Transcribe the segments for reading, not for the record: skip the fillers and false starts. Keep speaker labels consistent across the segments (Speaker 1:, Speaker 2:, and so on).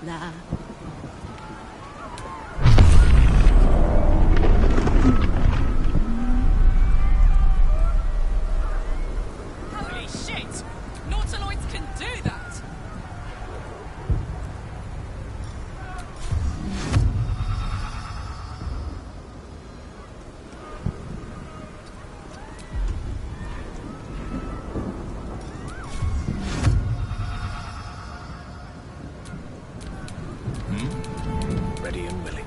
Speaker 1: La.
Speaker 2: Holy shit! Nautiloids can do that!
Speaker 3: Ready and willing.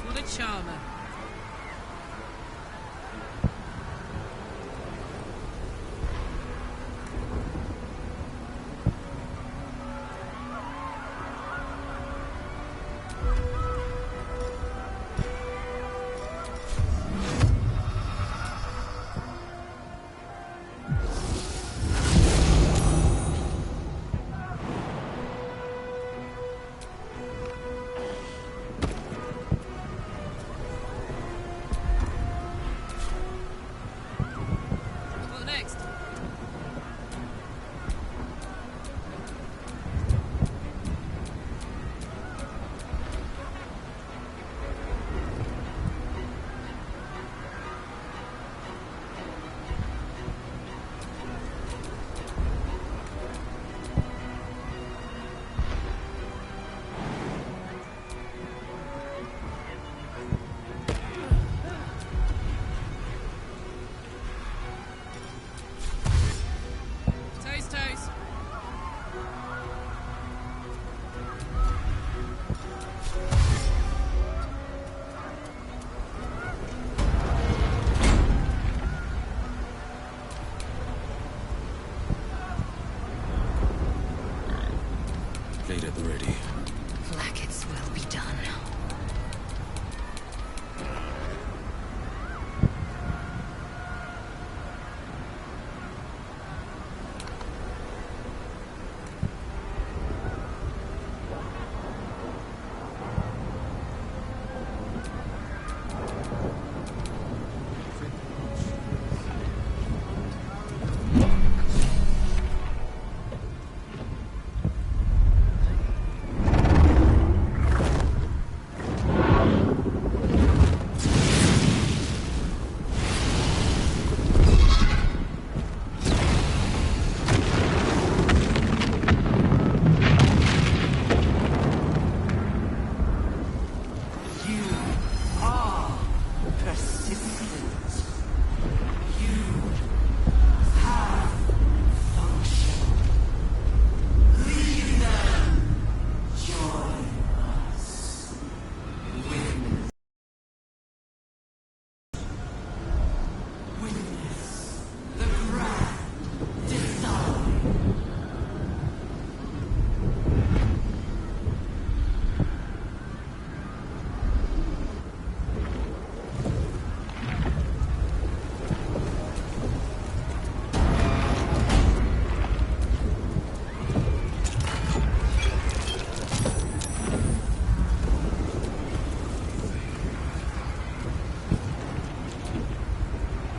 Speaker 2: What a charmer. What next? Toast, toast.
Speaker 3: Blade at the ready.
Speaker 1: Blackets will be done.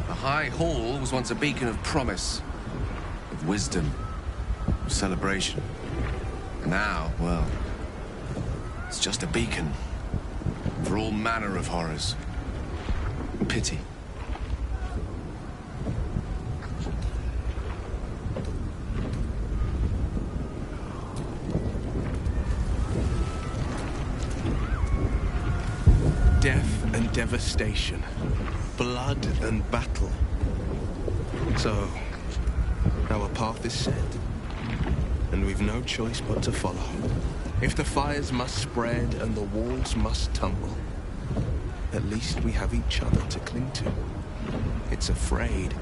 Speaker 4: The High Hall was once a beacon of promise, of wisdom, of celebration. And now, well, it's just a beacon for all manner of horrors. Pity.
Speaker 5: Death and devastation, blood and battle. So, our path is set, and we've no choice but to follow. If the fires must spread and the walls must tumble, at least we have each other to cling to. It's afraid.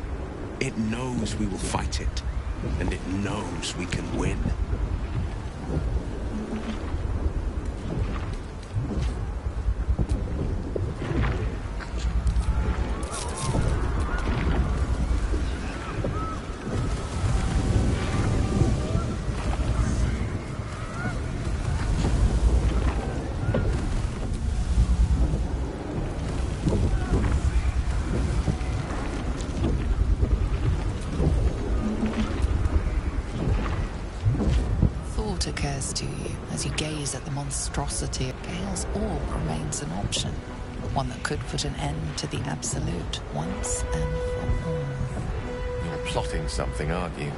Speaker 5: It knows we will fight it, and it knows we can win.
Speaker 1: as you gaze at the monstrosity, Gale's orb remains an option. One that could put an end to the Absolute once and for all.
Speaker 4: You're plotting something, aren't you?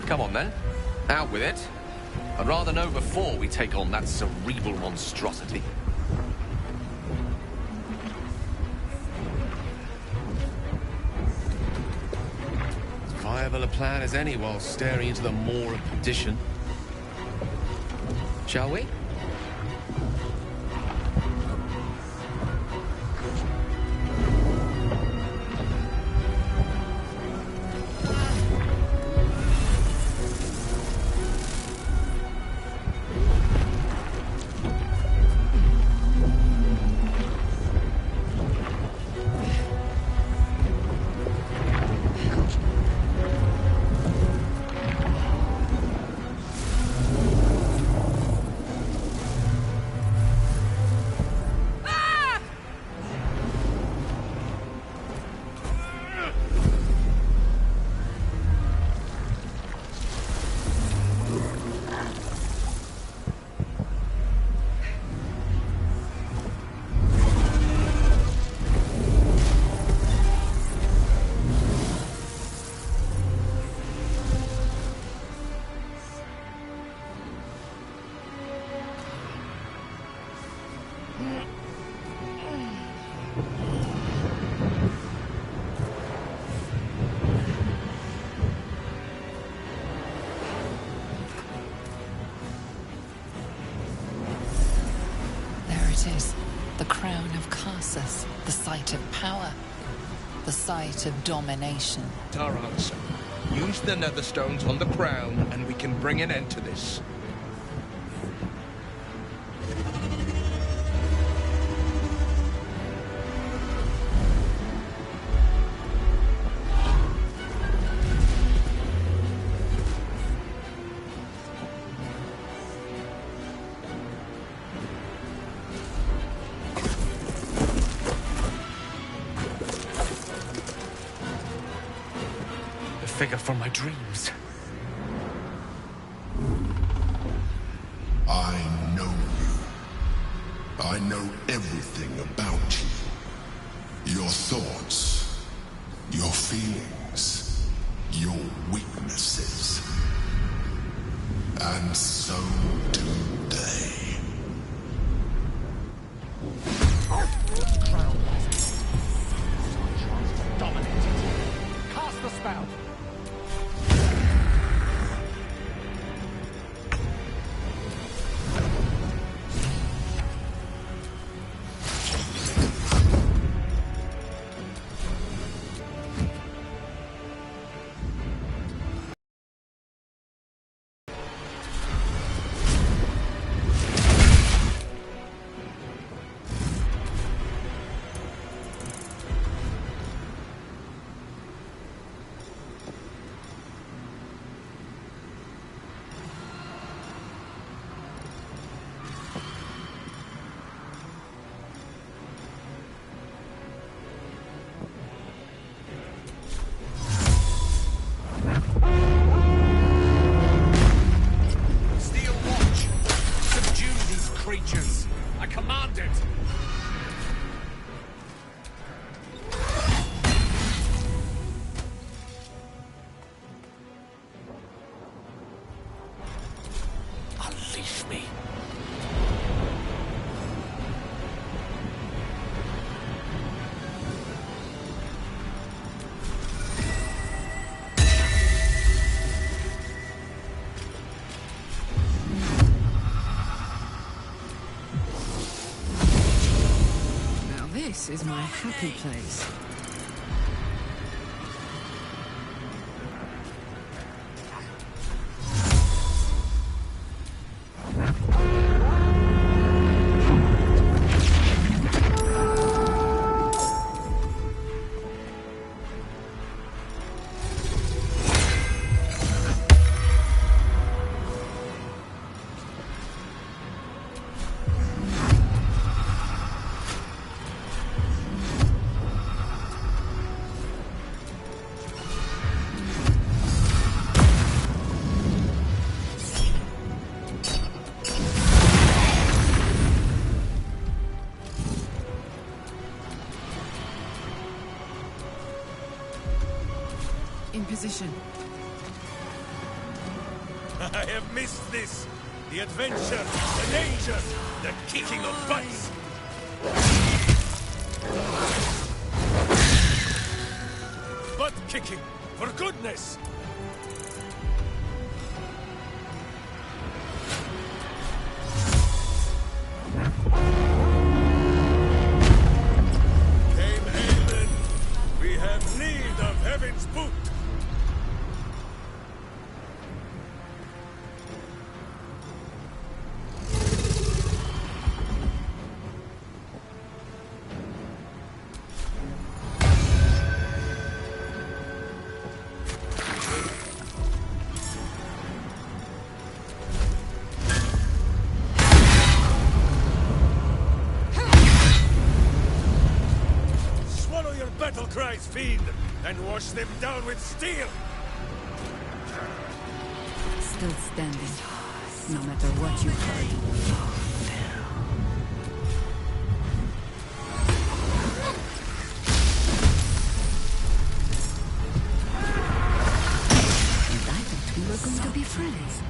Speaker 4: Come on, then. Out with it. I'd rather know before we take on that cerebral monstrosity. As viable a plan as any while staring into the maw of perdition. Shall we?
Speaker 1: The crown of Karsus, the site of power, the site of domination.
Speaker 5: Our answer. Use the Netherstones on the crown, and we can bring an end to this.
Speaker 4: Figure from my dreams.
Speaker 6: I know you. I know everything about you. Your thoughts, your feelings, your weaknesses. And so do they.
Speaker 7: Crown dominate it. Cast the spell.
Speaker 2: This is my happy place. position.
Speaker 8: I have missed this. The adventure, the danger, the kicking of butts. Butt kicking, for goodness! Dame Aelin, we have need of heaven's boot. Battle cries, fiend, and wash them down with steel!
Speaker 2: Still standing, no matter what you've heard. And I thought we were going to be friends.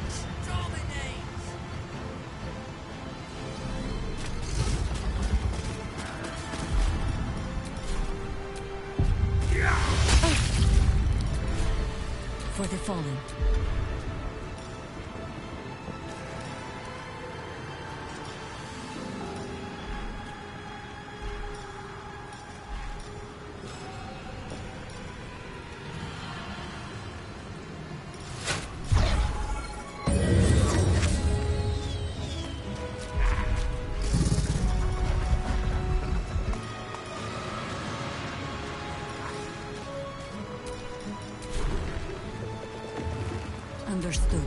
Speaker 2: For the fallen. Understood.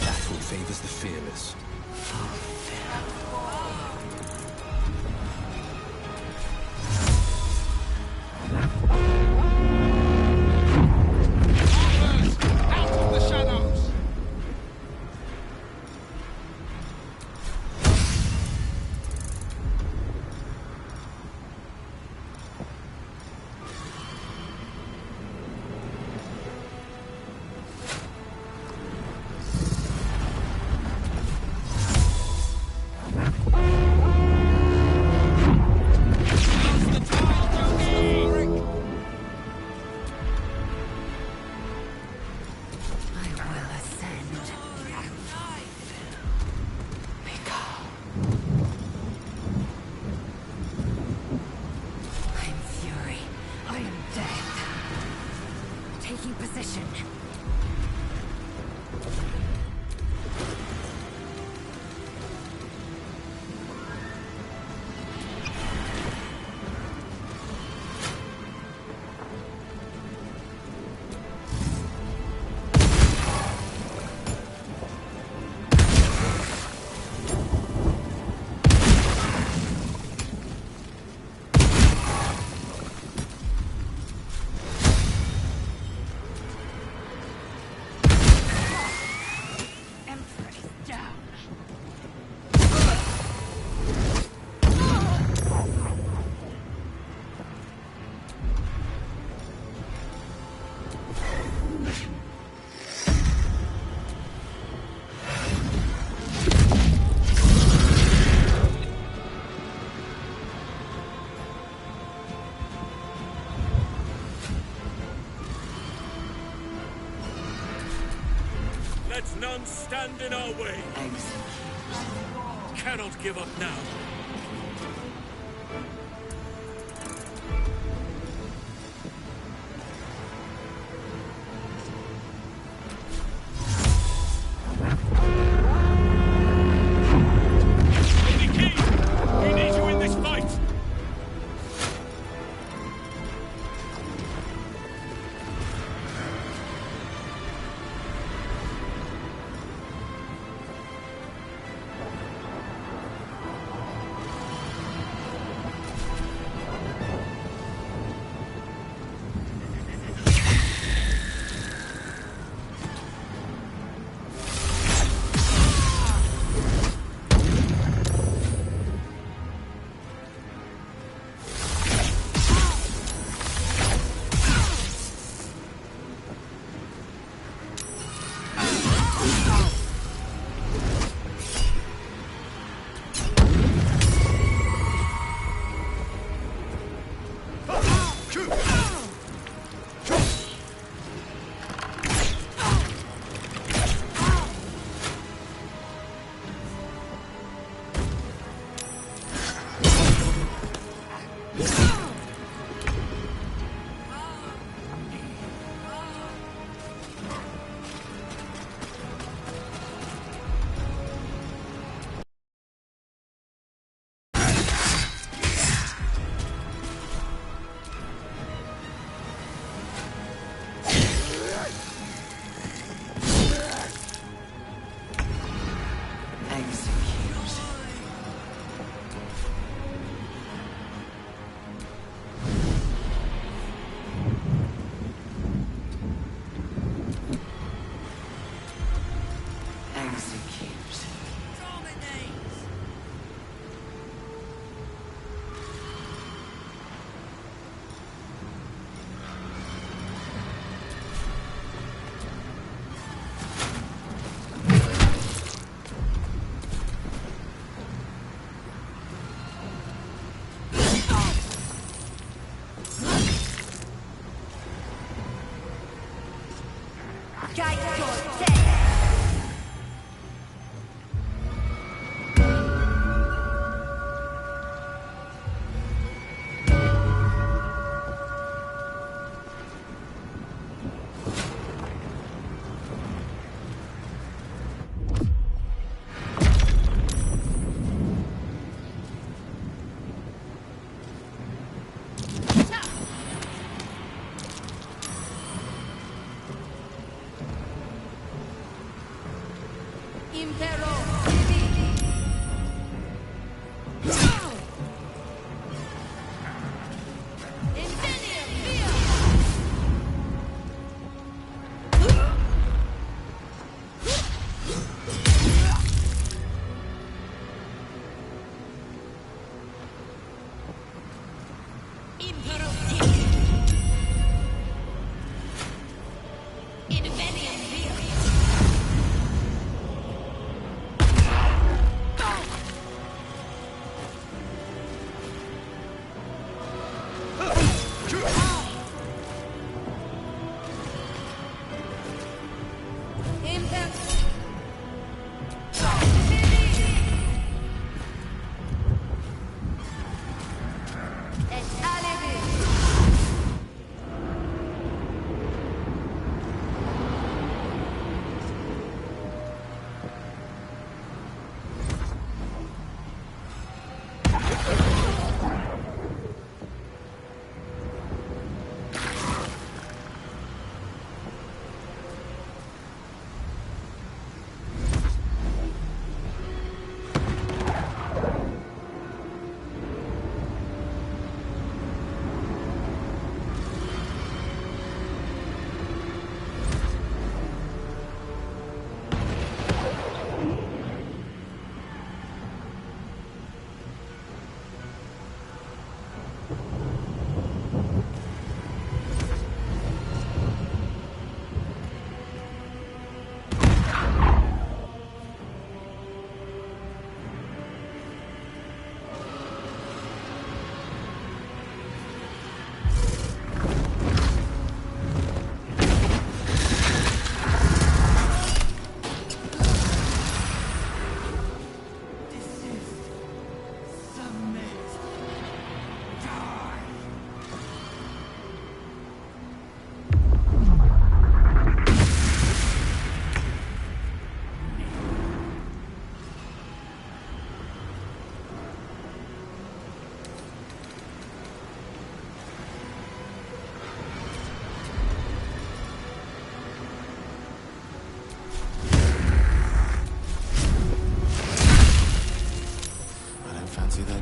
Speaker 3: Battle favors the fearless.
Speaker 2: Position.
Speaker 8: Let none stand in our way. Cannot give up now. Lady King, we need you in this fight.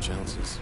Speaker 4: chances.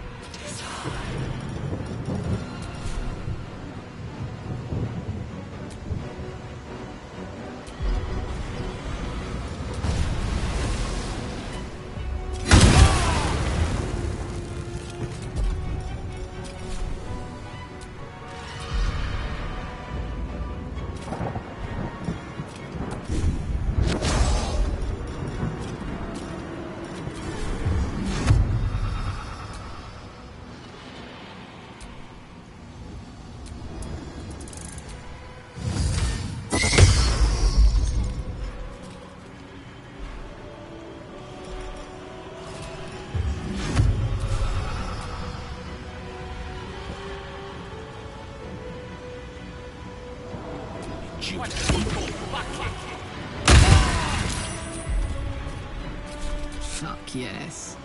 Speaker 2: Fuck yes.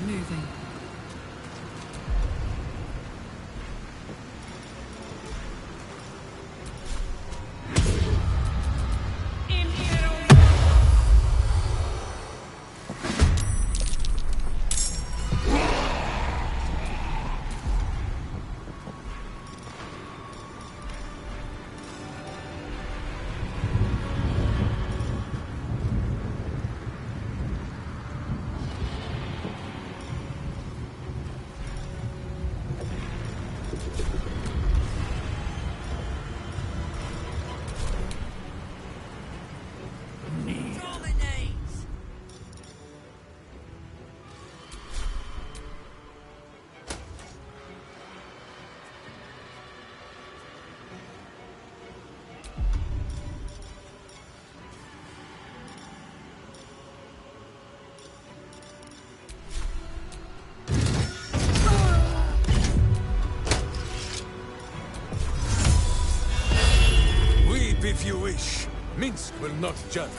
Speaker 2: Moving.
Speaker 8: If you wish, Minsk will not judge.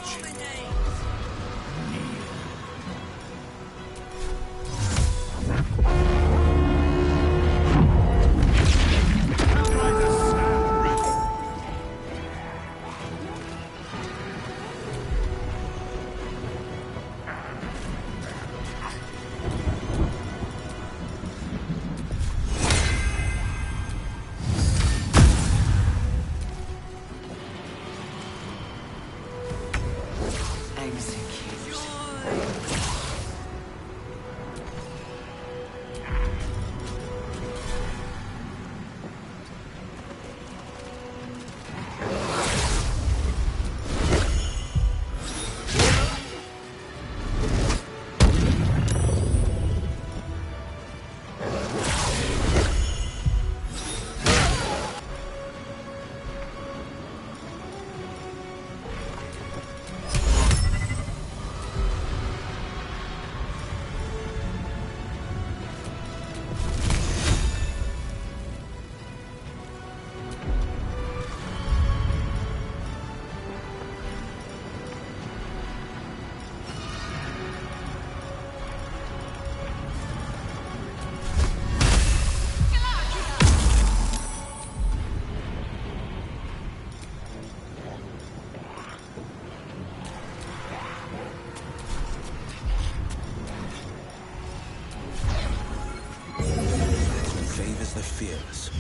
Speaker 3: The fearless.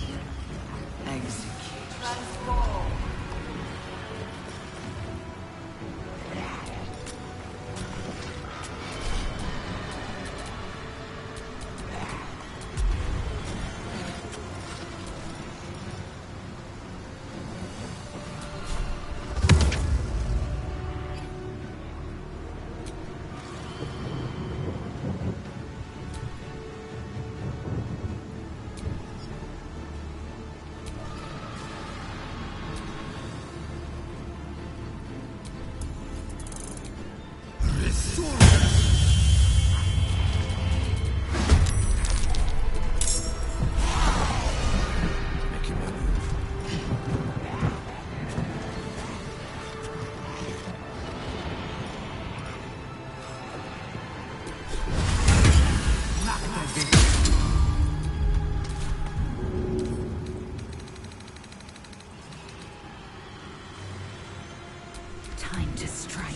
Speaker 2: Execute. Time to strike.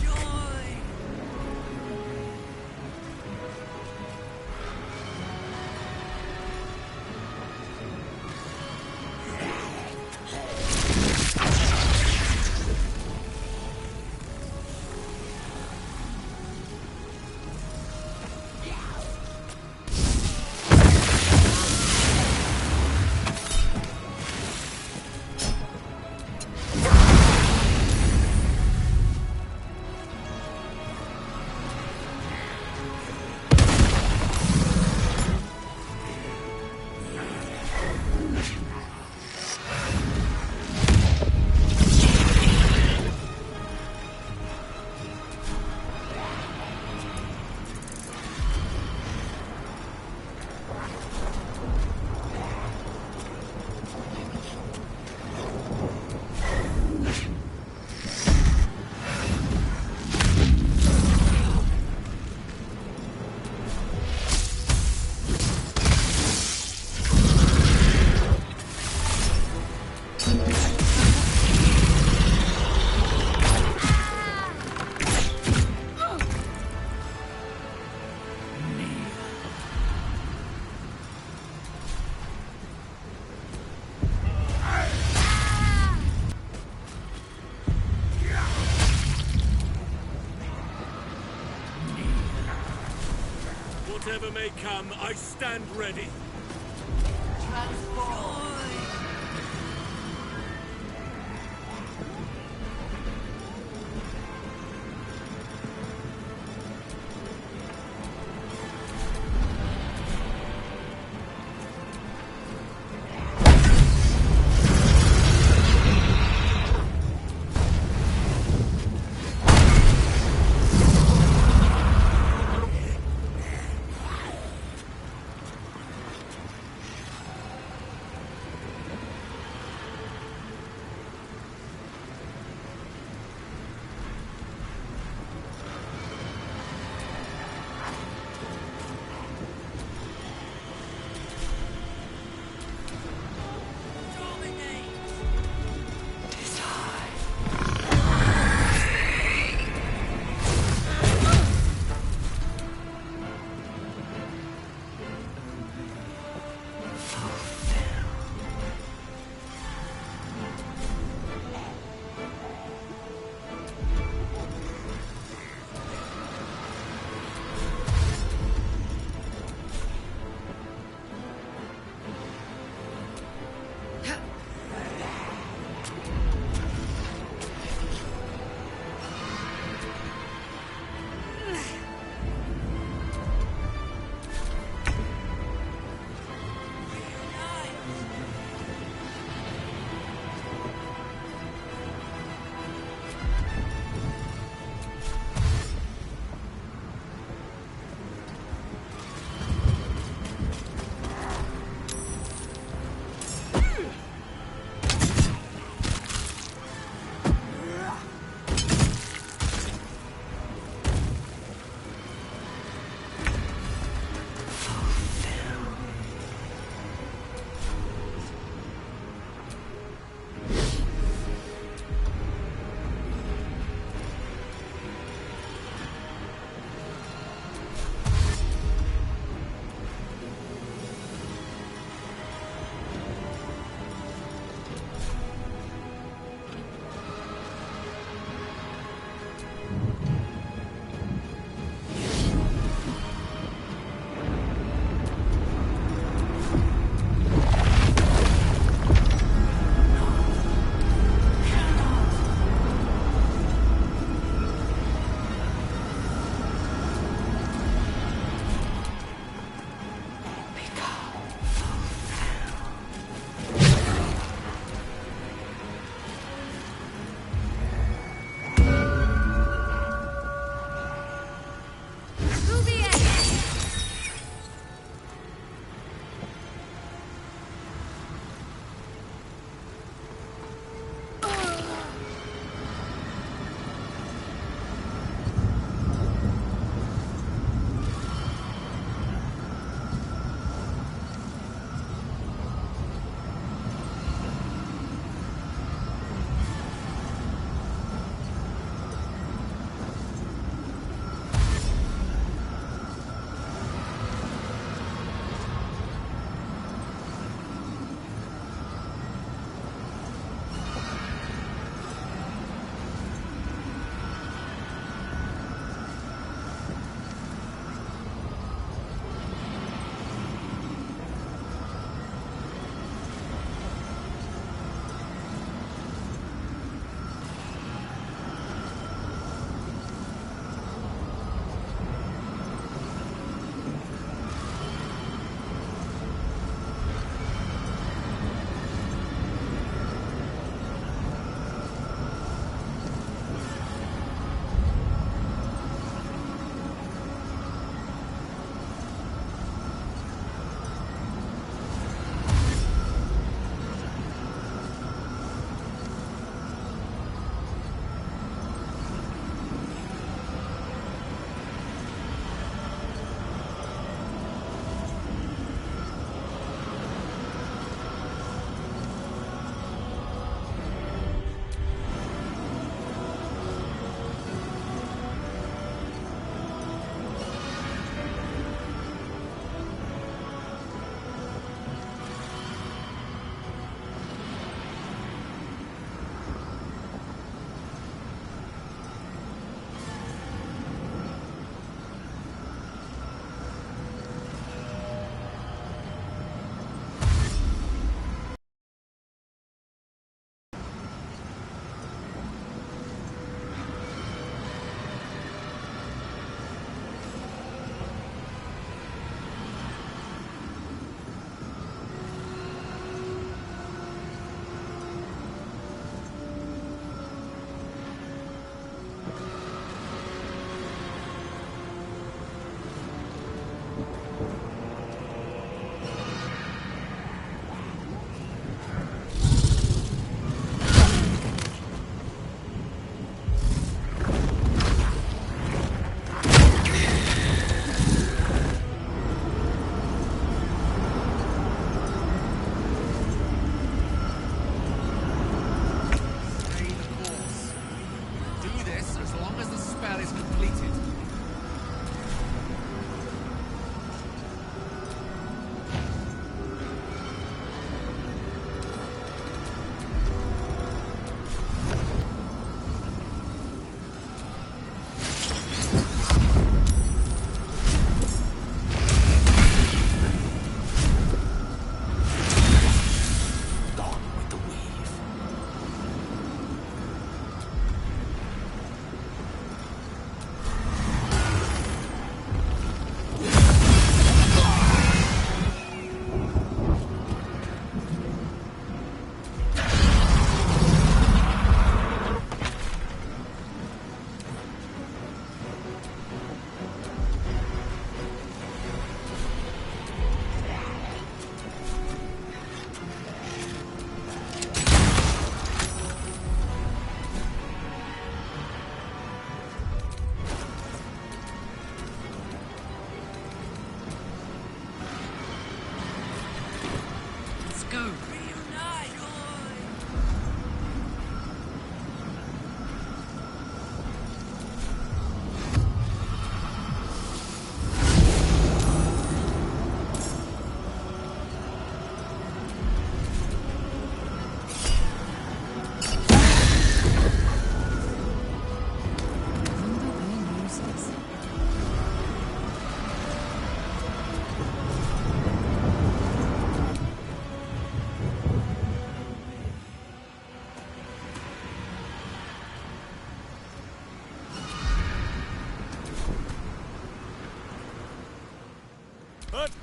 Speaker 8: Whatever may come, I stand ready.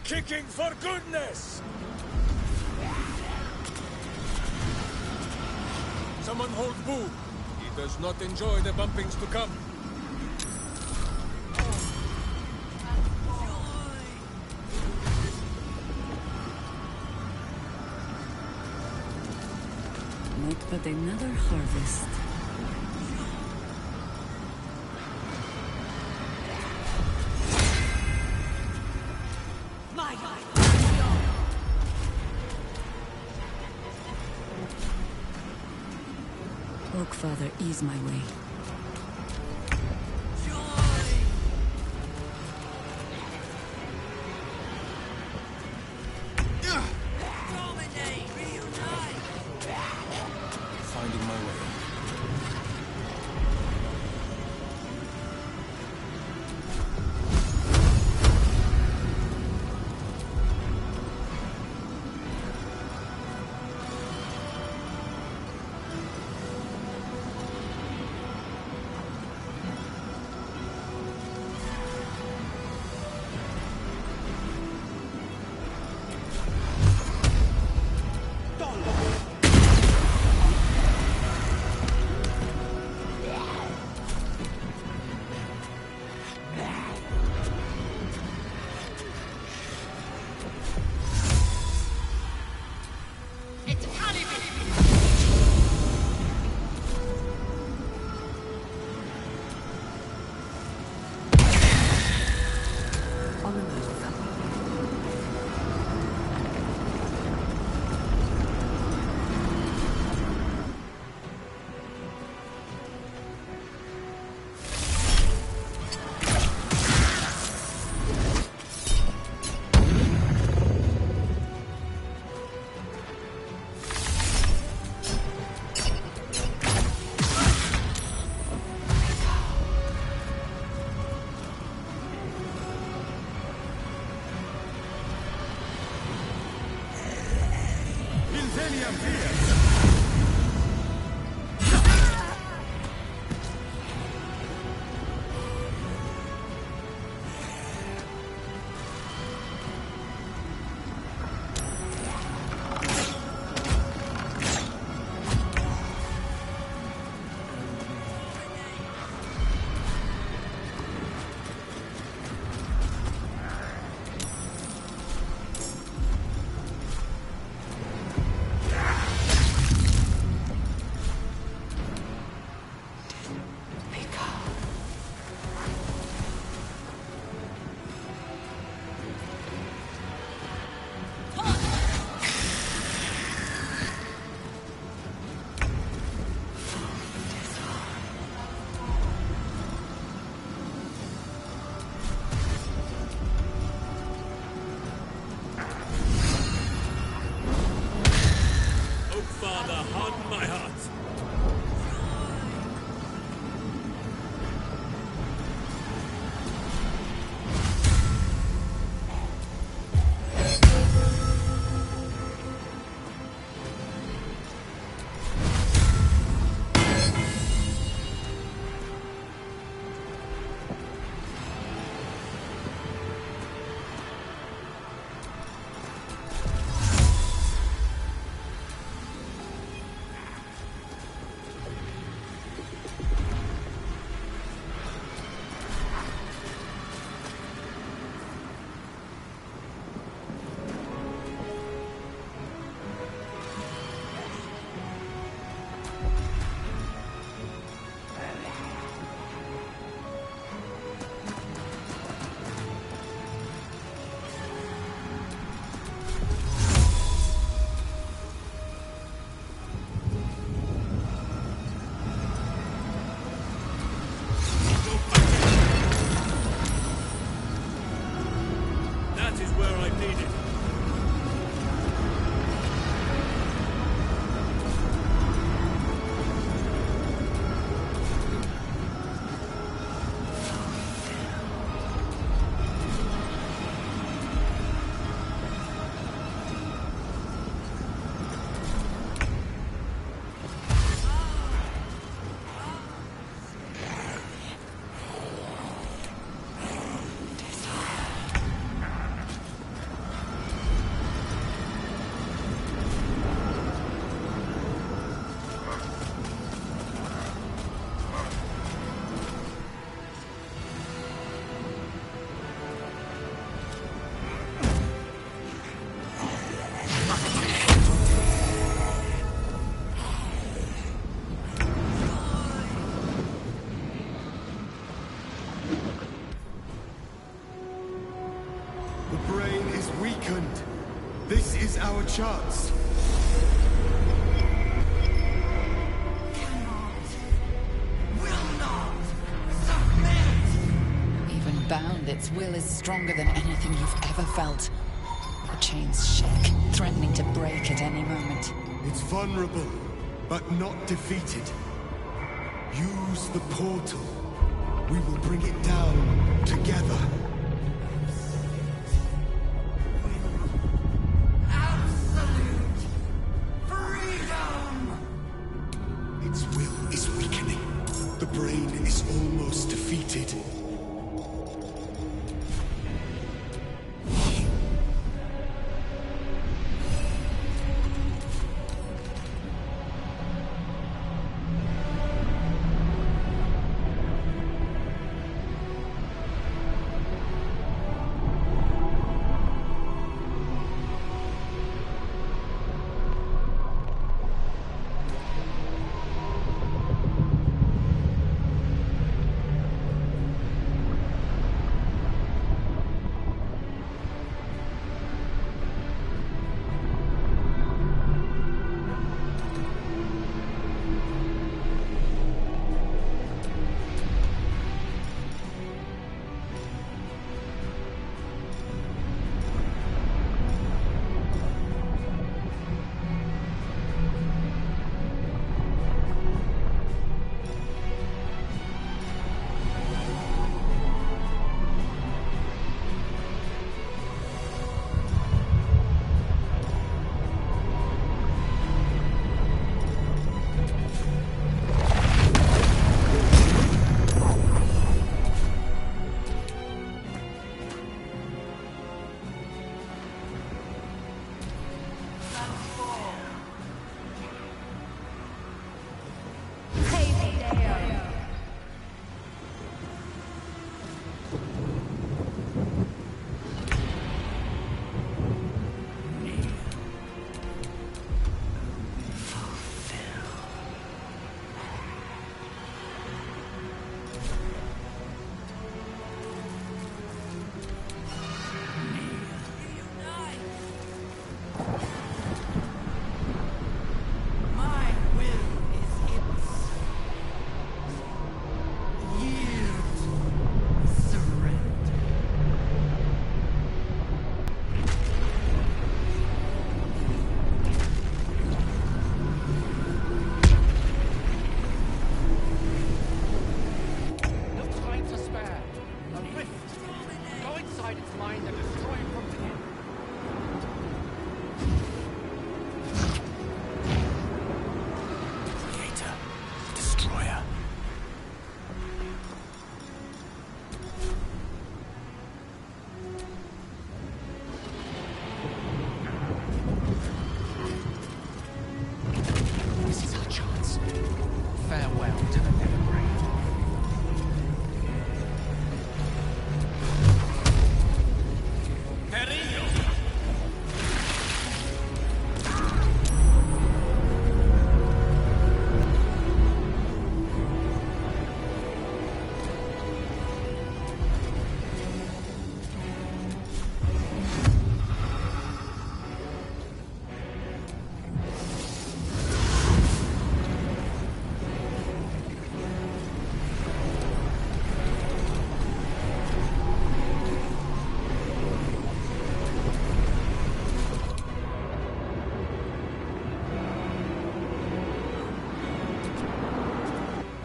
Speaker 8: kicking for goodness! Someone hold Boo. He does not enjoy the bumpings to come.
Speaker 2: Not but another harvest. Oak Father, ease my way.
Speaker 5: Finding my way.
Speaker 9: our chance.
Speaker 1: Even bound, its will is stronger than anything you've ever felt. The chains shake, threatening to break at any moment.
Speaker 9: It's vulnerable, but not defeated. Use the portal. We will bring it down together.
Speaker 10: Absolute freedom!
Speaker 9: Its will is weakening. The brain is almost defeated.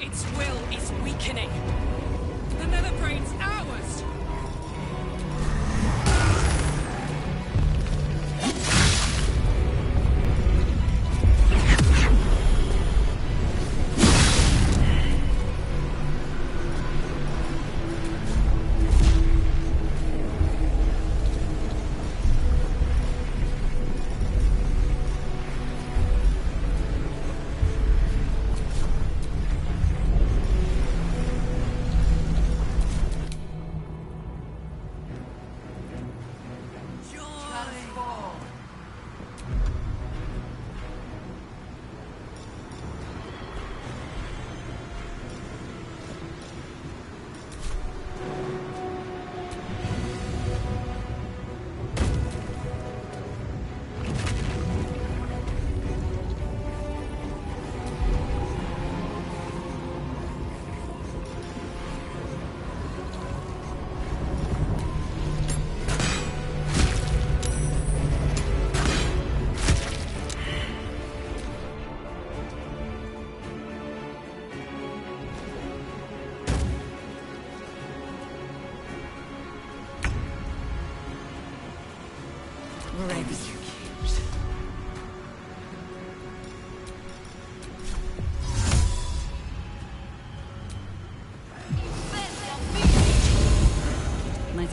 Speaker 10: Its will is weakening. The Netherbrain's ours!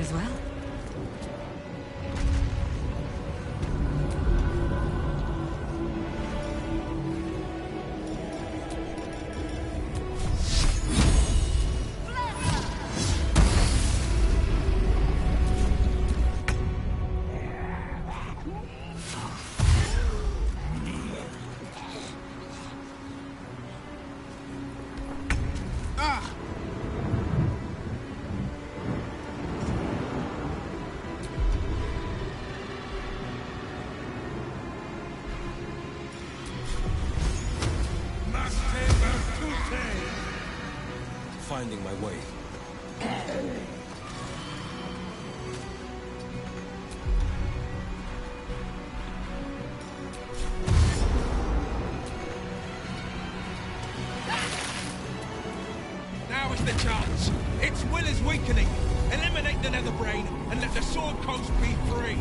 Speaker 2: as well.
Speaker 3: Finding my way.
Speaker 8: Now is the chance. Its will is weakening. Eliminate the Netherbrain and let the Sword Coast be free.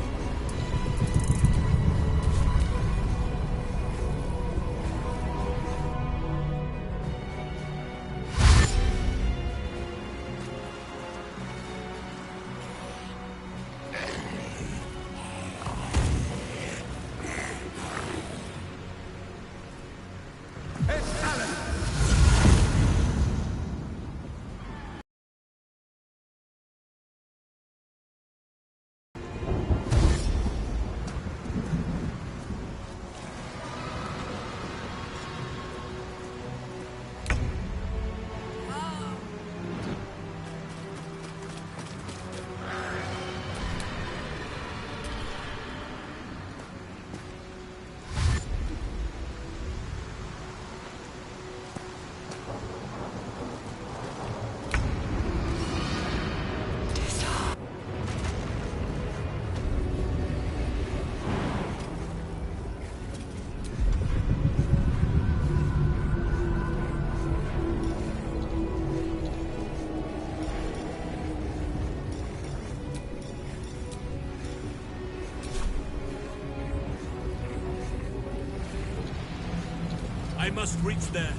Speaker 11: I must reach there.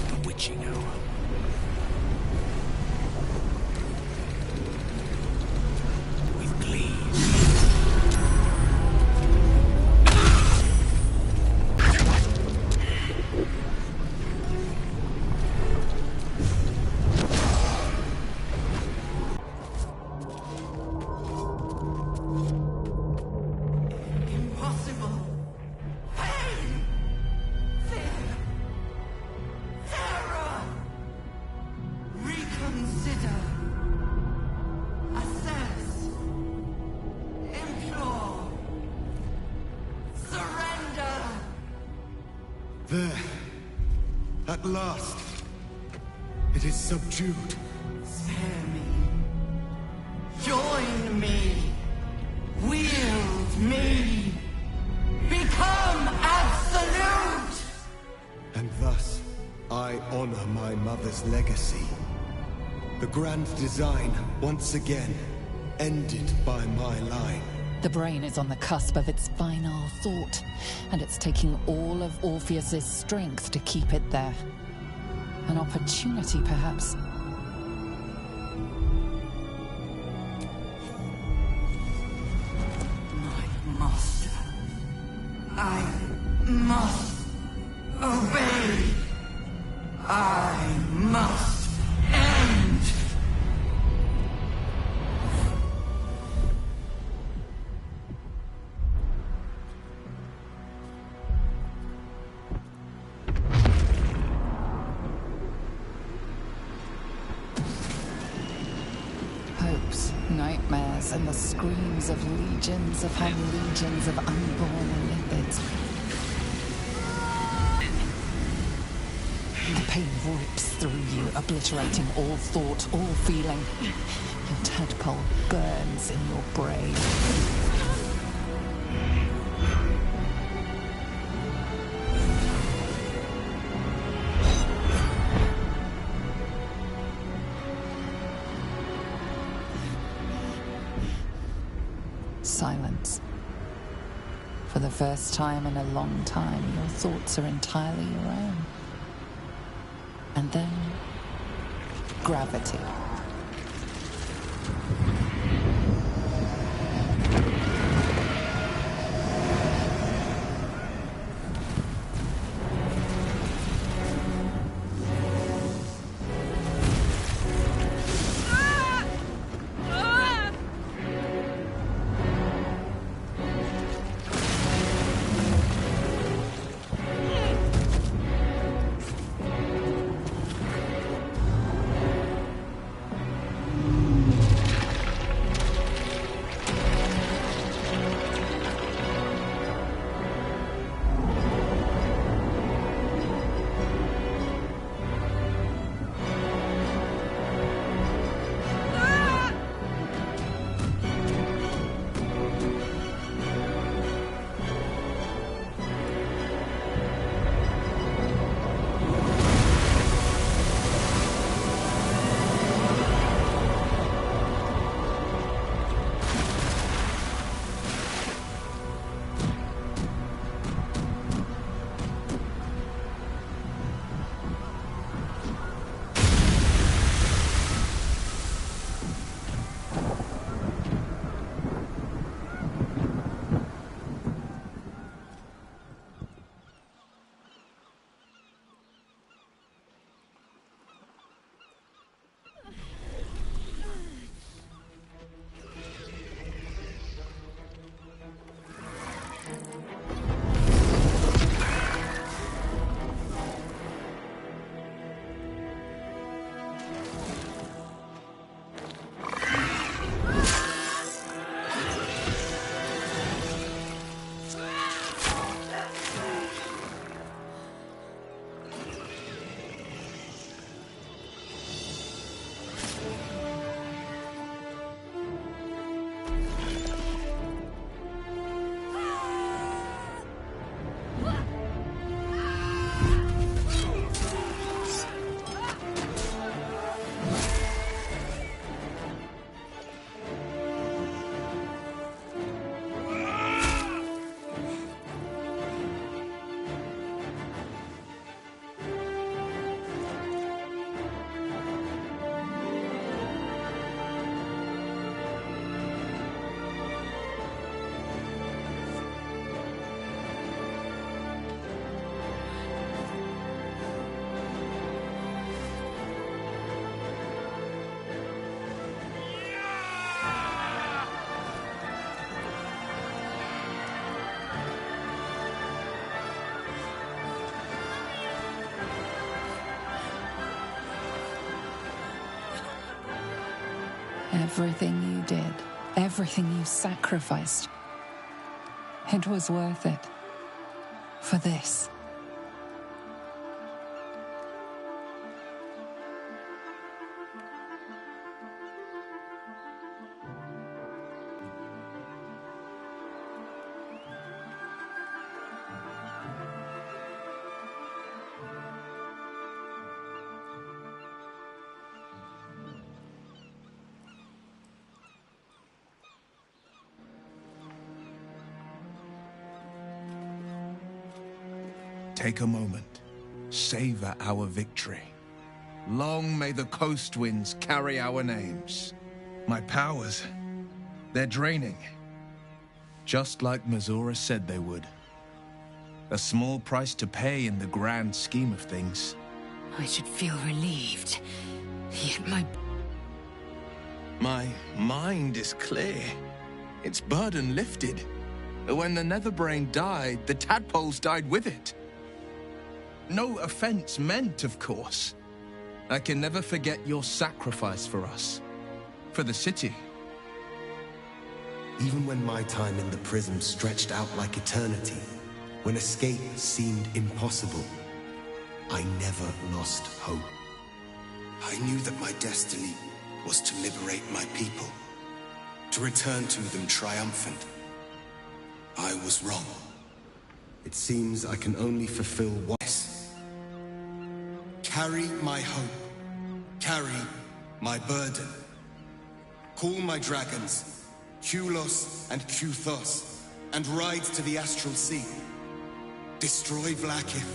Speaker 8: The witching hour. With glee.
Speaker 10: Impossible. Pain. Fear. Terror. Reconsider. Assess. Implore. Surrender.
Speaker 9: There. At last. It is subdued.
Speaker 10: Spare me. Join me. Wield me. Become absolute.
Speaker 9: And thus, I honor my mother's legacy. The grand design, once again, ended by my line.
Speaker 1: The brain is on the cusp of its final thought, and it's taking all of Orpheus's strength to keep it there. An opportunity, perhaps.
Speaker 10: My master. I must obey. I must end.
Speaker 1: Hopes, nightmares, and the screams of legions upon legions of unborn lipids. The pain rips through you, obliterating all thought, all feeling. Your tadpole burns in your brain. Silence. For the first time in a long time, your thoughts are entirely your own. And then, gravity. Everything you did, everything you sacrificed, it was worth it. For this.
Speaker 5: Take a moment. Savor our victory. Long may the coast winds carry our names. My powers, they're draining. Just like Mizora said they would. A small price to pay in the grand scheme of things.
Speaker 2: I should feel relieved. Yet my
Speaker 5: mind is clear. Its burden lifted. When the Netherbrain died, the tadpoles died with it. No offense meant, of course. I can never forget your sacrifice for us. For the city.
Speaker 9: Even when my time in the prison stretched out like eternity, when escape seemed impossible, I never lost hope. I knew that my destiny was to liberate my people, to return to them triumphant. I was wrong. It seems I can only fulfill one. Carry my hope. Carry my burden. Call my dragons, Kulos and Kuthos, and ride to the Astral Sea. Destroy Vlaakith.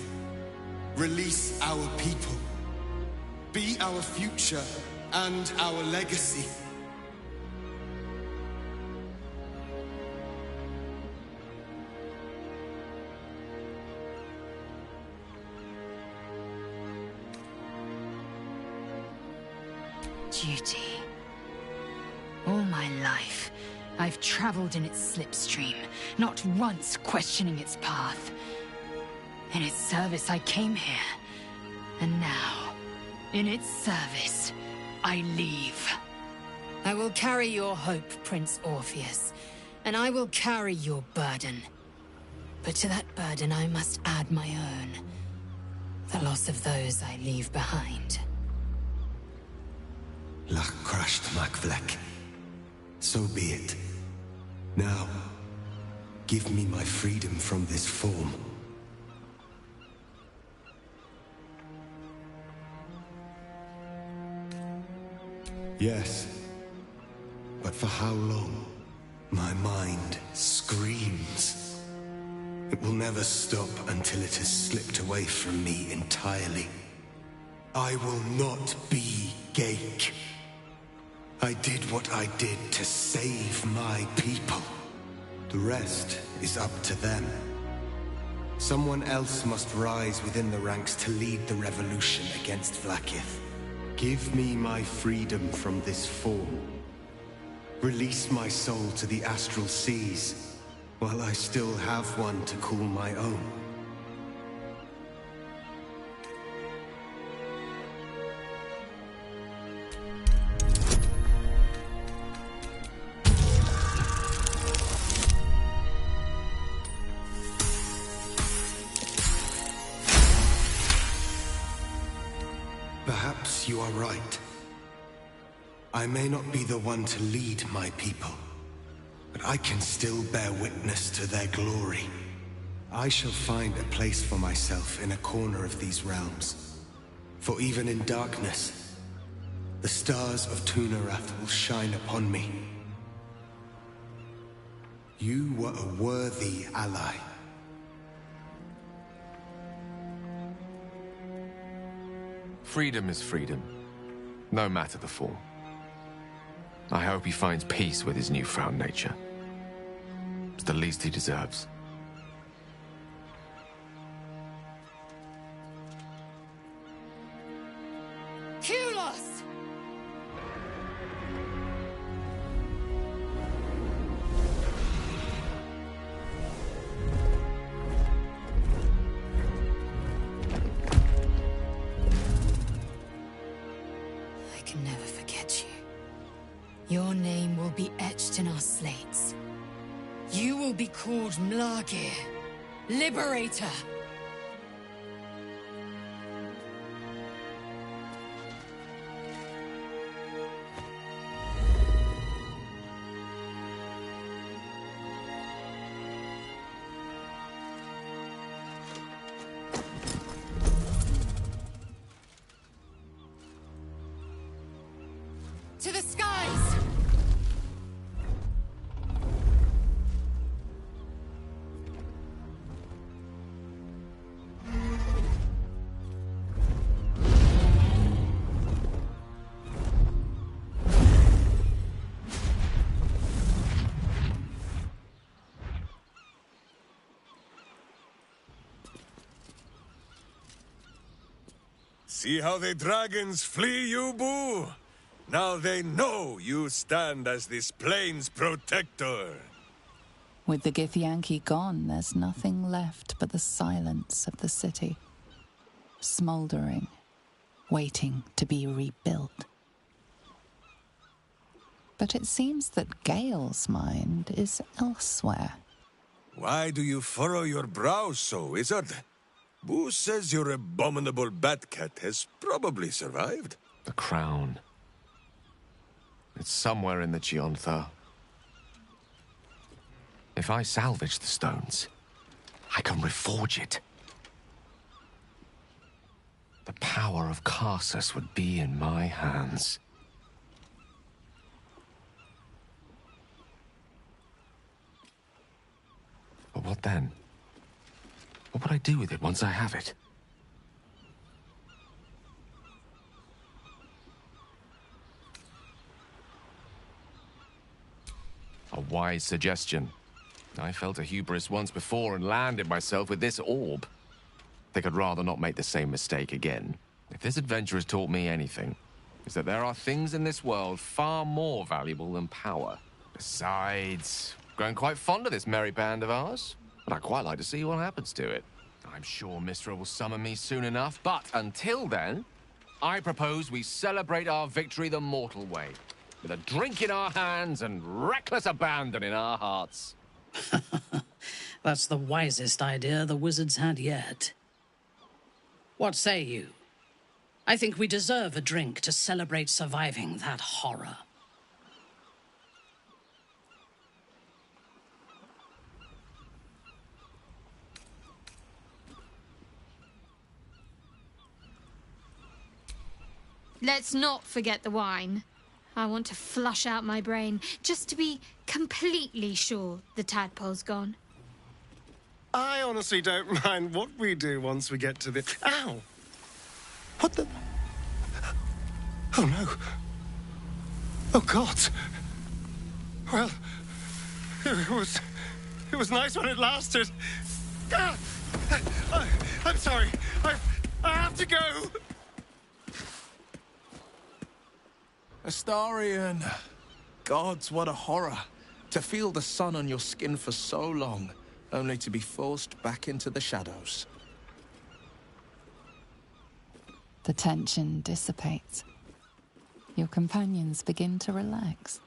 Speaker 9: Release our people. Be our future and our legacy.
Speaker 2: Duty. All my life, I've traveled in its slipstream, not once questioning its path. In its service, I came here. And now, in its service, I leave. I will carry your hope, Prince Orpheus, and I will carry your burden. But to that burden, I must add my own. The loss of those I leave behind.
Speaker 9: Lach crashed Makvlek. So be it. Now, give me my freedom from this form. Yes. But for how long? My mind screams. It will never stop until it has slipped away from me entirely. I will not be Ghaik. I did what I did to save my people. The rest is up to them. Someone else must rise within the ranks to lead the revolution against Vlaakith. Give me my freedom from this form. Release my soul to the astral seas, while I still have one to call my own. Perhaps you are right. I may not be the one to lead my people, but I can still bear witness to their glory. I shall find a place for myself in a corner of these realms. For even in darkness, the stars of Tunarath will shine upon me. You were a worthy ally.
Speaker 4: Freedom is freedom, no matter the form. I hope he finds peace with his newfound nature. It's the least he deserves.
Speaker 2: Kulos! I can never forget you. Your name will be etched in our slates. You will be called Mlargir, Liberator. To the skies!
Speaker 11: See how the dragons flee you, Boo? Now they know you stand as this plane's protector.
Speaker 1: With the Githyanki gone, there's nothing left but the silence of the city. Smouldering, waiting to be rebuilt. But it seems that Gale's mind is elsewhere.
Speaker 11: Why do you furrow your brow so, wizard? Boo says your abominable Batcat has probably survived.
Speaker 4: The crown. It's somewhere in the Gionthar. If I salvage the stones, I can reforge it. The power of Karsus would be in my hands. But what then? What would I do with it once I have it? A wise suggestion. I felt a hubris once before and landed myself with this orb. Think I'd rather not make the same mistake again. If this adventure has taught me anything, it's that there are things in this world far more valuable than power. Besides, growing quite fond of this merry band of ours, but I'd quite like to see what happens to it. I'm sure Mystra will summon me soon enough, but until then, I propose we celebrate our victory the mortal way, with a drink in our hands and reckless abandon in our hearts.
Speaker 12: That's the wisest idea the wizards had yet. What say you? I think we deserve a drink to celebrate surviving that horror.
Speaker 13: Let's not forget the wine. I want to flush out my brain, just to be completely sure the tadpole's gone.
Speaker 9: I honestly don't mind what we do once we get to the... Ow! What the... Oh, no. Oh, God. Well, it was nice when it lasted. Ah! I'm sorry. I have to go.
Speaker 8: Astarion. Gods, what a horror. To feel the sun on your skin for so long, only to be forced back into the shadows.
Speaker 1: The tension dissipates. Your companions begin to relax.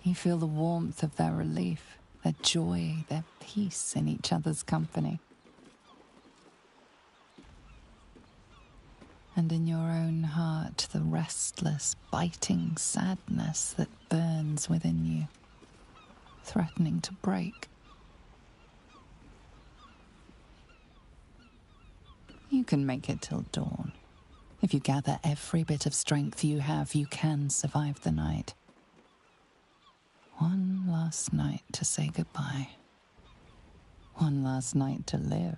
Speaker 1: You feel the warmth of their relief, their joy, their peace in each other's company. And in your own heart, the restless, biting sadness that burns within you, threatening to break. You can make it till dawn. If you gather every bit of strength you have, you can survive the night. One last night to say goodbye. One last night to live.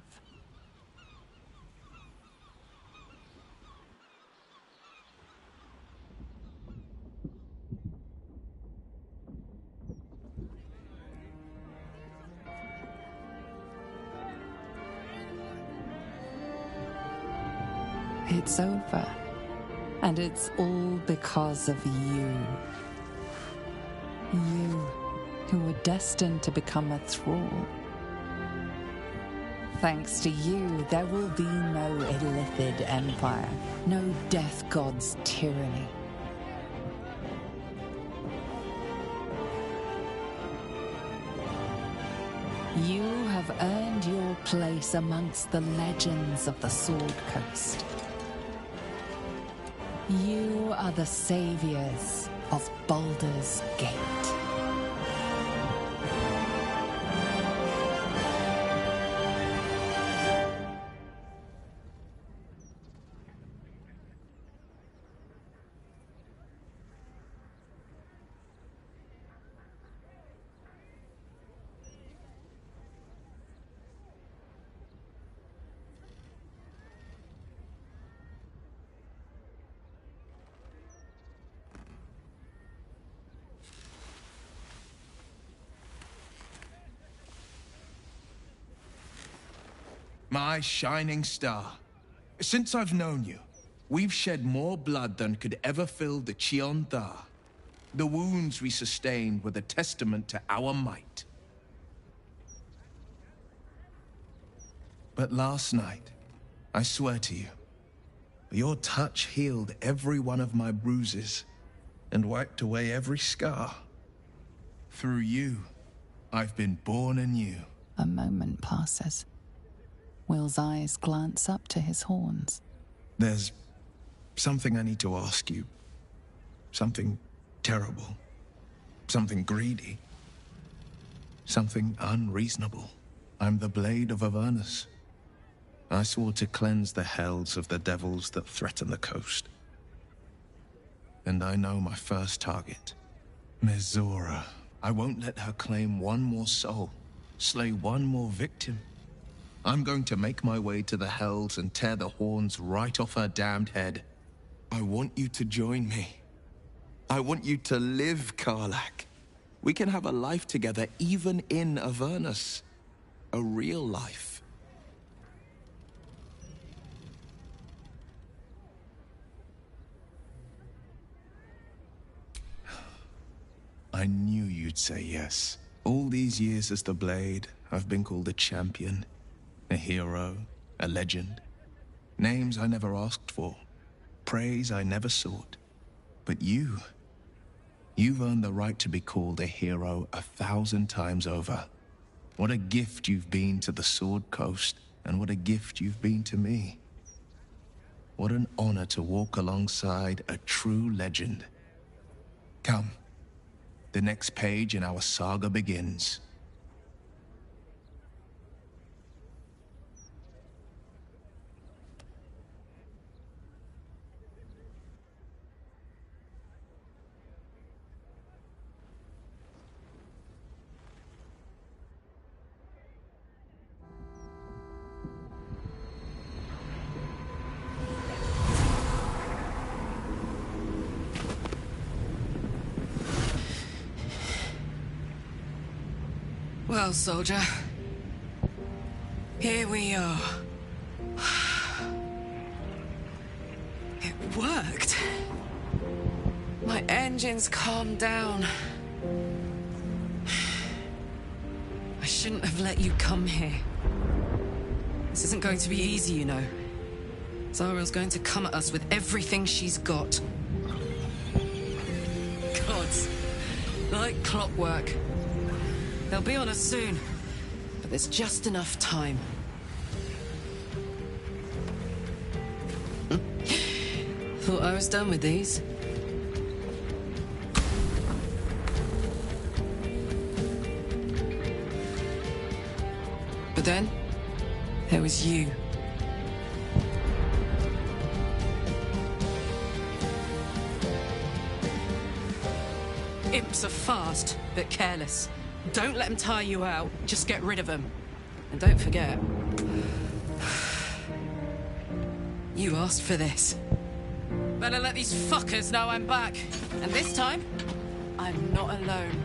Speaker 1: It's over. And it's all because of you. You, who were destined to become a thrall. Thanks to you, there will be no Illithid Empire, no Death God's tyranny. You have earned your place amongst the legends of the Sword Coast. You are the saviors of Baldur's Gate.
Speaker 8: My shining star. Since I've known you, we've shed more blood than could ever fill the Cheon Thar. The wounds we sustained were the testament to our might. But last night, I swear to you, your touch healed every one of my bruises and wiped away every scar. Through you, I've been born anew.
Speaker 1: A moment passes. Will's eyes glance up to his horns.
Speaker 8: There's something I need to ask you. Something terrible. Something greedy. Something unreasonable. I'm the Blade of Avernus. I swore to cleanse the hells of the devils that threaten the coast. And I know my first target. Mizora. I won't let her claim one more soul, slay one more victim. I'm going to make my way to the hells and tear the horns right off her damned head. I want you to join me. I want you to live, Karlach. We can have a life together, even in Avernus. A real life. I knew you'd say yes. All these years as the Blade, I've been called a champion, a hero, a legend. Names I never asked for, praise I never sought. But you've earned the right to be called a hero 1,000 times over. What a gift you've been to the Sword Coast, and what a gift you've been to me. What an honor to walk alongside a true legend. Come. The next page in our saga begins.
Speaker 14: Well, soldier, here we are. It worked. My engines calmed down. I shouldn't have let you come here. This isn't going to be easy, you know. Zariel's going to come at us with everything she's got. Gods, like clockwork. They'll be on us soon, but there's just enough time. Thought I was done with these. But then, there was you. Imps are fast, but careless. Don't let them tire you out. Just get rid of them. And don't forget, you asked for this. Better let these fuckers know I'm back. And this time, I'm not alone.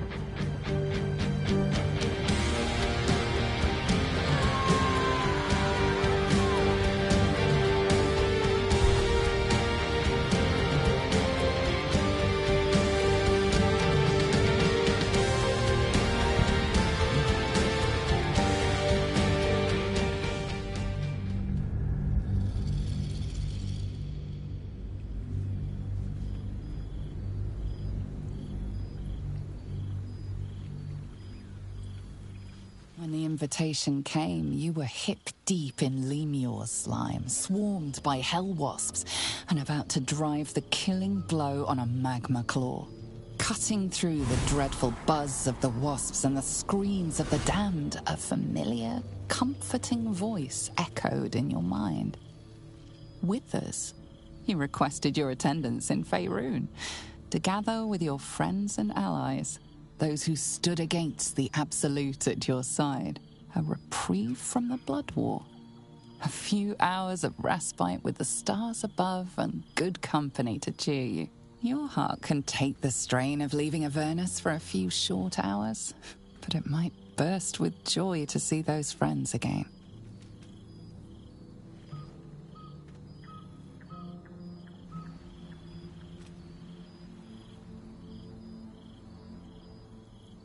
Speaker 1: invitation came, you were hip-deep in Lemur's slime, swarmed by hell wasps, and about to drive the killing blow on a magma claw. Cutting through the dreadful buzz of the wasps and the screams of the damned, a familiar, comforting voice echoed in your mind. Withers, he requested your attendance in Faerun, to gather with your friends and allies, those who stood against the Absolute at your side, a reprieve from the Blood War. A few hours of respite with the stars above and good company to cheer you. Your heart can take the strain of leaving Avernus for a few short hours, but it might burst with joy to see those friends again.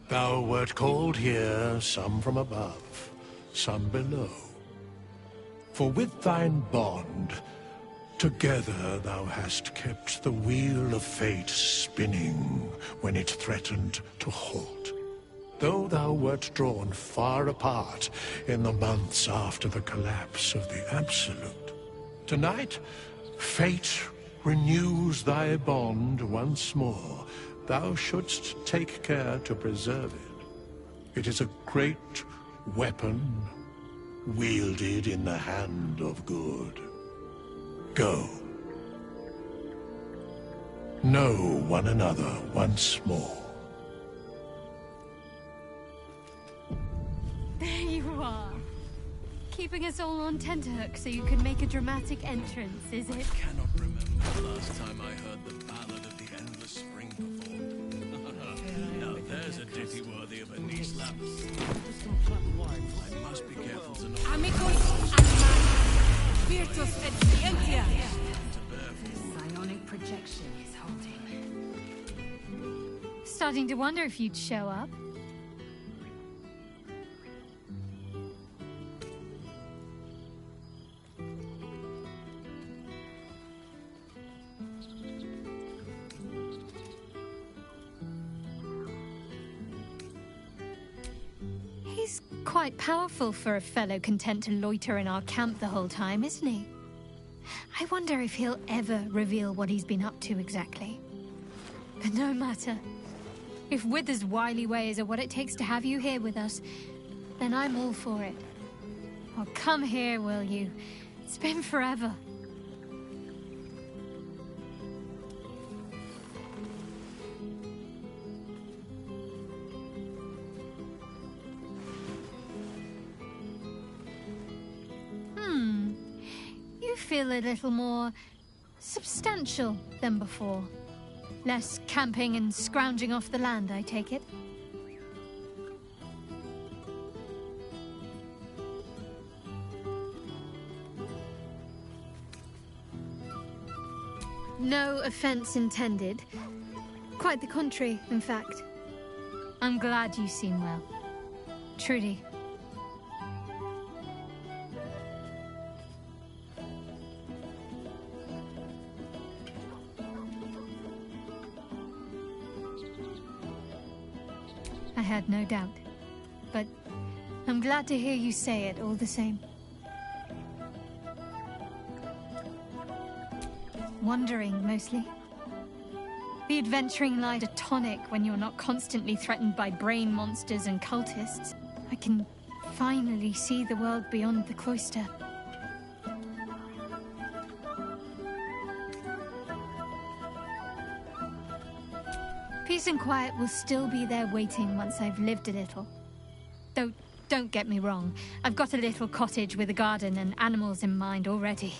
Speaker 15: Thou wert called here, some from above, some below. For with thine bond, together thou hast kept the wheel of fate spinning when it threatened to halt. Though thou wert drawn far apart in the months after the collapse of the Absolute, tonight, fate renews thy bond once more. Thou shouldst take care to preserve it. It is a great weapon, wielded in the hand of good. Go. Know one another once more.
Speaker 13: There you are. Keeping us all on tenterhooks so you can make a dramatic entrance, is it?
Speaker 5: I cannot remember the last time I heard the ballad of the Endless Spring performed. Now there's a ditty worthy of a knee slap. I must be careful to not...
Speaker 16: Amicus and Virtus et Scientia.
Speaker 2: Psionic projection is holding.
Speaker 13: Starting to wonder if you'd show up. He's quite powerful for a fellow content to loiter in our camp the whole time, isn't he? I wonder if he'll ever reveal what he's been up to exactly. But no matter. If Withers' wily ways are what it takes to have you here with us, then I'm all for it. Oh, come here, will you? It's been forever. You feel a little more substantial than before. Less camping and scrounging off the land, I take it. No offense intended. Quite the contrary, in fact. I'm glad you seem well. Trudy. I had no doubt, but I'm glad to hear you say it all the same. Wandering, mostly. The adventuring light a tonic when you're not constantly threatened by brain monsters and cultists. I can finally see the world beyond the cloister. Peace and quiet will still be there waiting once I've lived a little. Though, don't get me wrong, I've got a little cottage with a garden and animals in mind already.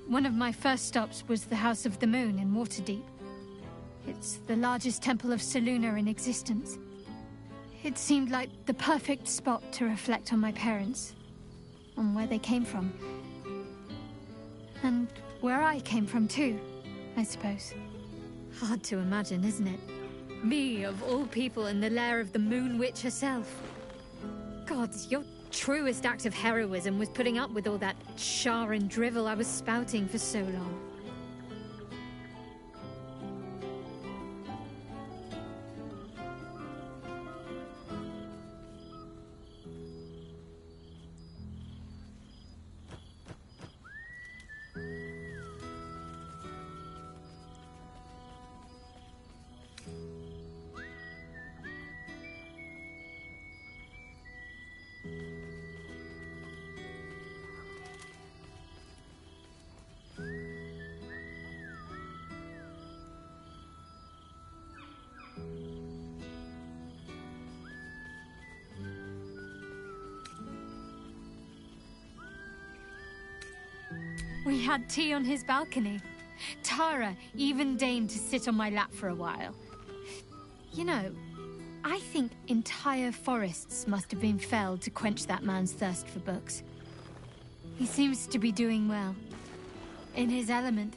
Speaker 13: One of my first stops was the House of the Moon in Waterdeep. It's the largest temple of Selûne in existence. It seemed like the perfect spot to reflect on my parents, on where they came from. And where I came from too, I suppose. Hard to imagine, isn't it? Me, of all people, in the lair of the Moon Witch herself. Gods, your truest act of heroism was putting up with all that char and drivel I was spouting for so long. We had tea on his balcony. Tara even deigned to sit on my lap for a while. You know, I think entire forests must have been felled to quench that man's thirst for books. He seems to be doing well. In his element.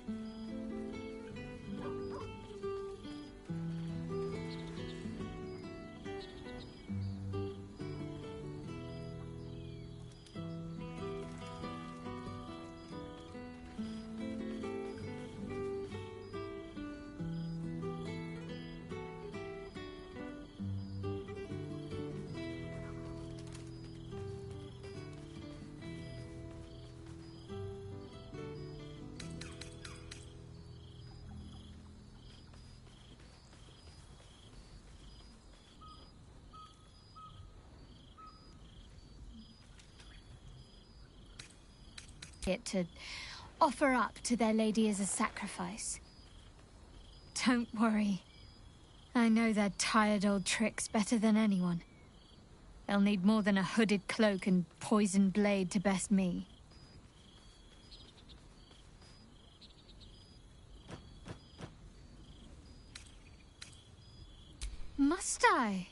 Speaker 13: It to offer up to their lady as a sacrifice. Don't worry. I know their tired old tricks better than anyone. They'll need more than a hooded cloak and poisoned blade to best me. Must I?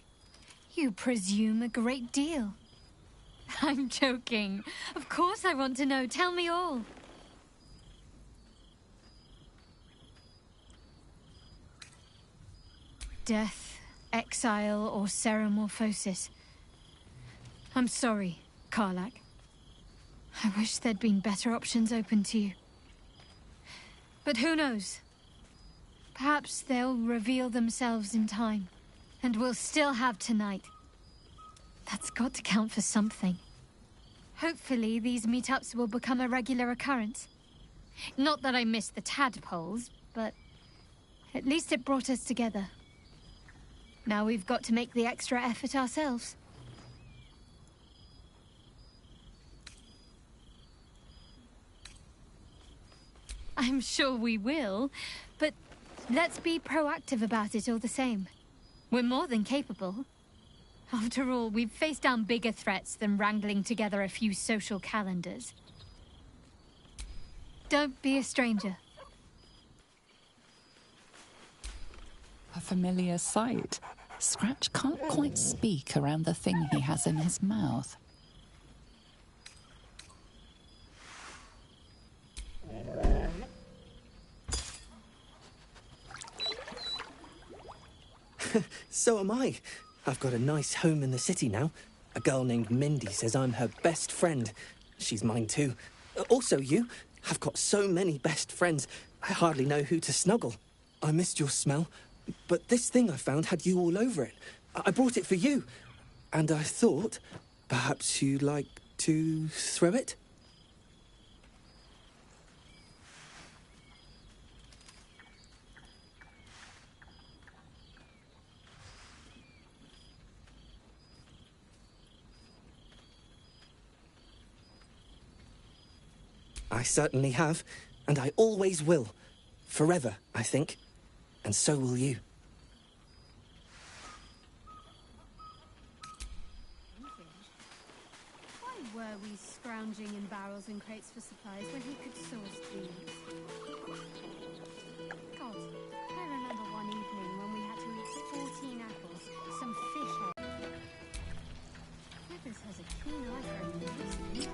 Speaker 13: You presume a great deal. I'm joking. Of course I want to know. Tell me all. Death, exile, or ceremorphosis. I'm sorry, Karlach. I wish there'd been better options open to you. But who knows? Perhaps they'll reveal themselves in time, and we'll still have tonight. That's got to count for something. Hopefully, these meetups will become a regular occurrence. Not that I miss the tadpoles, but at least it brought us together. Now we've got to make the extra effort ourselves. I'm sure we will, but let's be proactive about it all the same. We're more than capable. After all, we've faced down bigger threats than wrangling together a few social calendars. Don't be a stranger.
Speaker 1: A familiar sight. Scratch can't quite speak around the thing he has in his mouth.
Speaker 17: So am I. I've got a nice home in the city now. A girl named Mindy says I'm her best friend. She's mine too. Also you. I've got so many best friends, I hardly know who to snuggle. I missed your smell, but this thing I found had you all over it. I brought it for you. And I thought, perhaps you'd like to throw it? I certainly have, and I always will. Forever, I think. And so will you.
Speaker 18: Why were we scrounging in barrels and crates for supplies when he could source these? God, I remember one evening when we had to eat 14 apples, some fish head. Withers has a keen eye for everything.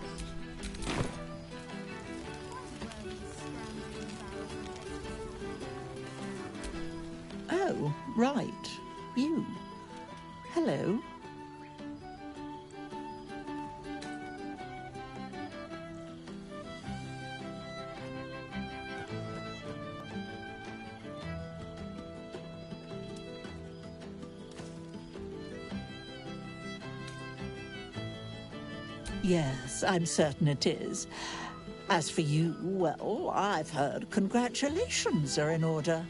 Speaker 19: Oh, right. You. Hello. Yes, I'm certain it is. As for you, well, I've heard congratulations are in order.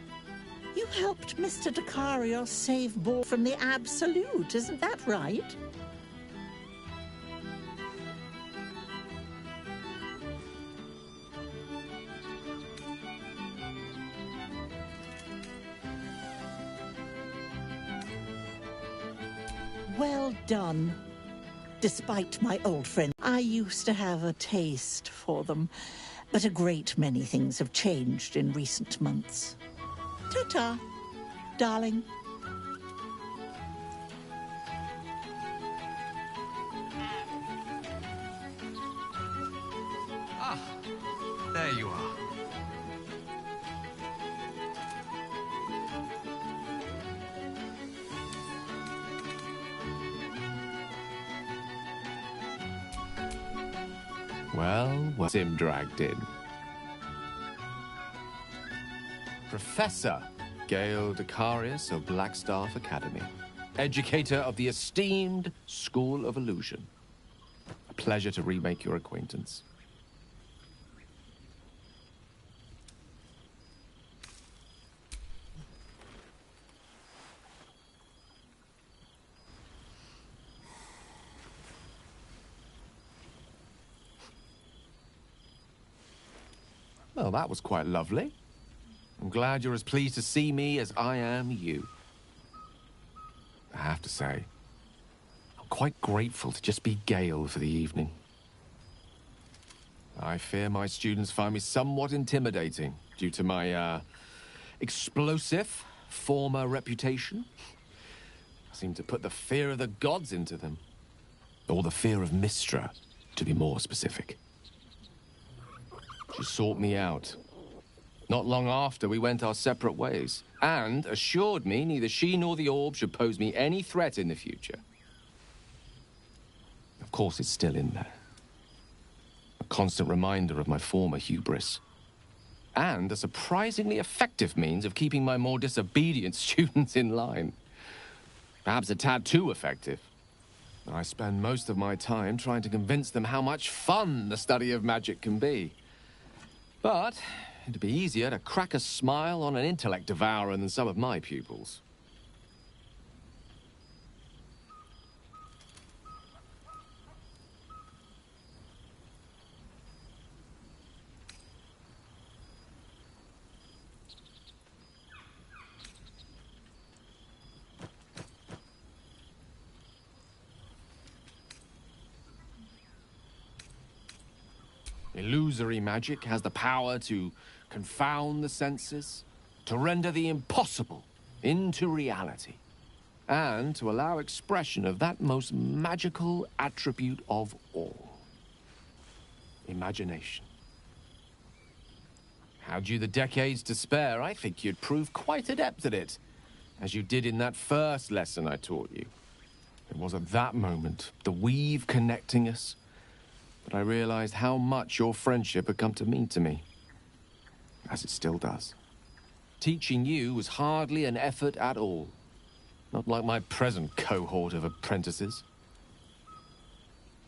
Speaker 19: You helped Mr. Dekarios save Bor from the Absolute, isn't that right? Well done. Despite my old friend, I used to have a taste for them. But a great many things have changed in recent months. Ta-ta, darling.
Speaker 4: Ah, there you are. Well, Sim dragged in. Professor Gale Dekarius of Blackstaff Academy, educator of the esteemed School of Illusion. A pleasure to remake your acquaintance. Well, that was quite lovely. I'm glad you're as pleased to see me as I am you. I have to say, I'm quite grateful to just be Gale for the evening. I fear my students find me somewhat intimidating due to my, explosive former reputation. I seem to put the fear of the gods into them. Or the fear of Mystra, to be more specific. She sought me out. Not long after, we went our separate ways, and assured me neither she nor the orb should pose me any threat in the future. Of course, it's still in there. A constant reminder of my former hubris. And a surprisingly effective means of keeping my more disobedient students in line. Perhaps a tad too effective. I spend most of my time trying to convince them how much fun the study of magic can be. But it'd be easier to crack a smile on an intellect devourer than some of my pupils. Illusory magic has the power to confound the senses, to render the impossible into reality, and to allow expression of that most magical attribute of all: imagination. Had you the decades to spare, I think you'd prove quite adept at it, as you did in that first lesson I taught you. It was at that moment, the weave connecting us, that I realized how much your friendship had come to mean to me. As it still does. Teaching you was hardly an effort at all. Not like my present cohort of apprentices.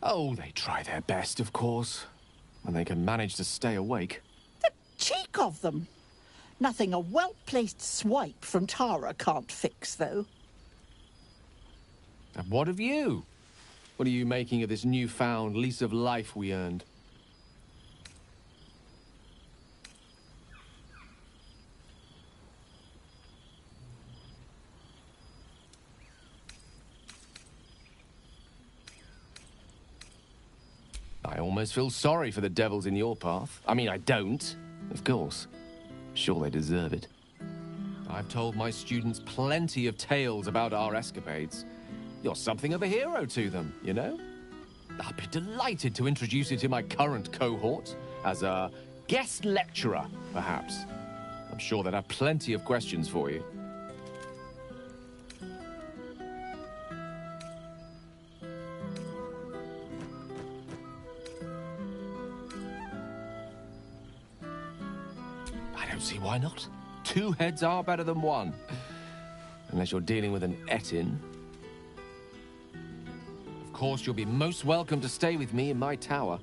Speaker 4: Oh, they try their best, of course, when they can manage to stay awake.
Speaker 19: The cheek of them! Nothing a well-placed swipe from Tara can't fix, though.
Speaker 4: And what of you? What are you making of this newfound lease of life we earned? I almost feel sorry for the devils in your path. I mean, I don't, of course. Sure, they deserve it. I've told my students plenty of tales about our escapades. You're something of a hero to them, you know? I'd be delighted to introduce you to my current cohort as a guest lecturer, perhaps. I'm sure they'd have plenty of questions for you. I don't see why not. Two heads are better than one. Unless you're dealing with an Etin. Of course, you'll be most welcome to stay with me in my tower.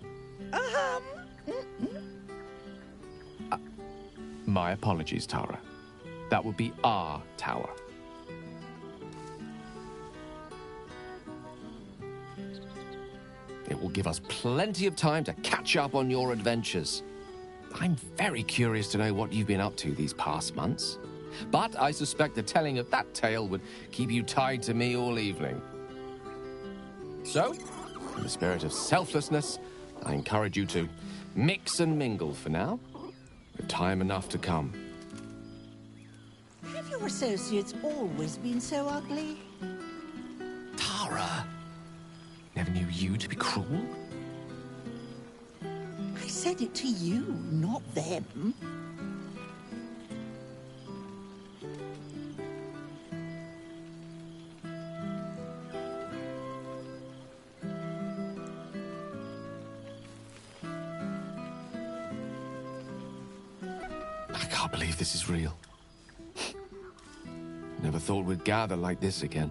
Speaker 4: My apologies, Tara. That would be our tower. It will give us plenty of time to catch up on your adventures. I'm very curious to know what you've been up to these past months. But I suspect the telling of that tale would keep you tied to me all evening. So, in the spirit of selflessness, I encourage you to Mix and mingle for now. With time enough to come.
Speaker 19: Have your associates always been so ugly?
Speaker 4: Tara! Never knew you to be cruel?
Speaker 19: I said it to you, not them.
Speaker 4: I can't believe this is real. Never thought we'd gather like this again.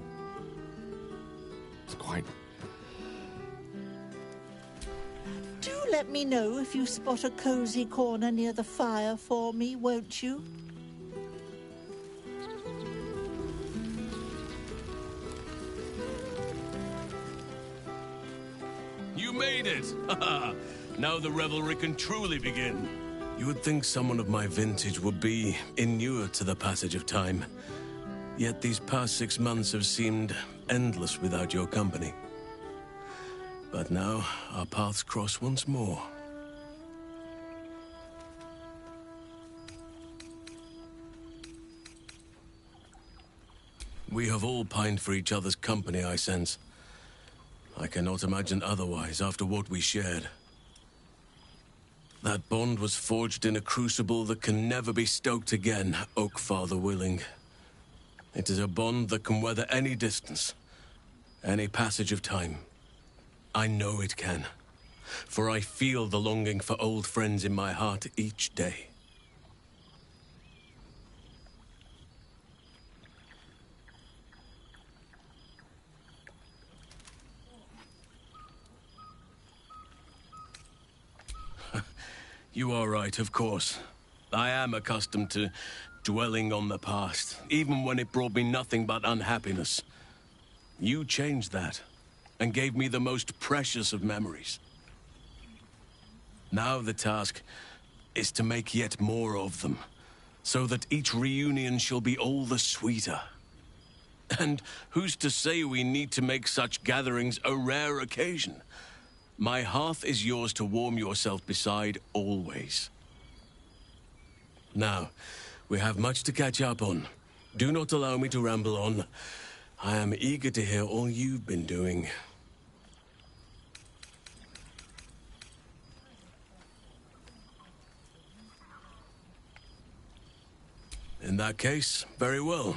Speaker 4: It's quite...
Speaker 19: Do let me know if you spot a cozy corner near the fire for me, won't you?
Speaker 20: You made it! Now the revelry can truly begin. You would think someone of my vintage would be inured to the passage of time. Yet these past 6 months have seemed endless without your company. But now, our paths cross once more. We have all pined for each other's company, I sense. I cannot imagine otherwise after what we shared. That bond was forged in a crucible that can never be stoked again, Oakfather willing. It is a bond that can weather any distance, any passage of time. I know it can, for I feel the longing for old friends in my heart each day. You are right, of course. I am accustomed to dwelling on the past, even when it brought me nothing but unhappiness. You changed that, and gave me the most precious of memories. Now the task is to make yet more of them, so that each reunion shall be all the sweeter. And who's to say we need to make such gatherings a rare occasion? My hearth is yours to warm yourself beside always. Now, we have much to catch up on. Do not allow me to ramble on. I am eager to hear all you've been doing. In that case, very well.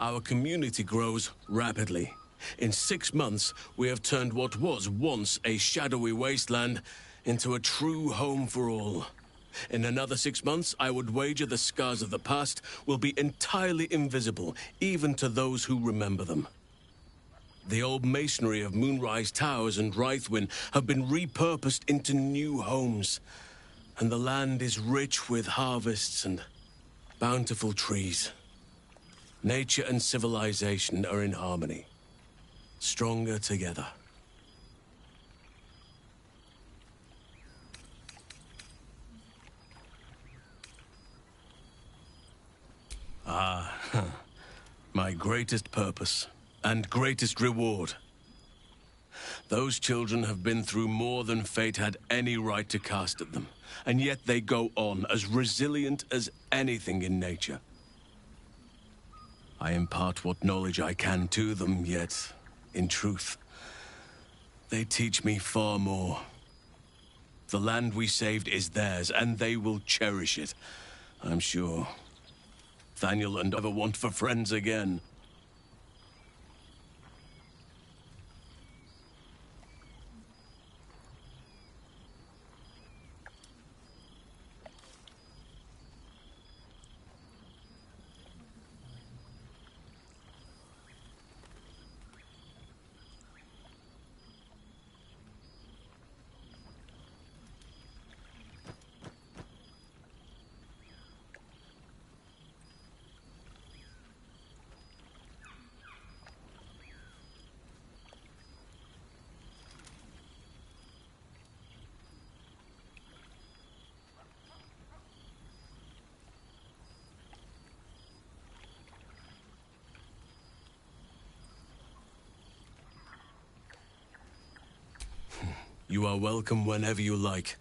Speaker 20: Our community grows rapidly. In 6 months, we have turned what was once a shadowy wasteland into a true home for all. In another 6 months, I would wager the scars of the past will be entirely invisible, even to those who remember them. The old masonry of Moonrise Towers and Rythwin have been repurposed into new homes, and the land is rich with harvests and bountiful trees. Nature and civilization are in harmony. Stronger together. My greatest purpose and greatest reward. Those children have been through more than fate had any right to cast at them, and yet they go on as resilient as anything in nature. I impart what knowledge I can to them, yet, in truth, they teach me far more. The land we saved is theirs, and they will cherish it, I'm sure. Thaniel and I never want for friends again. You are welcome whenever you like,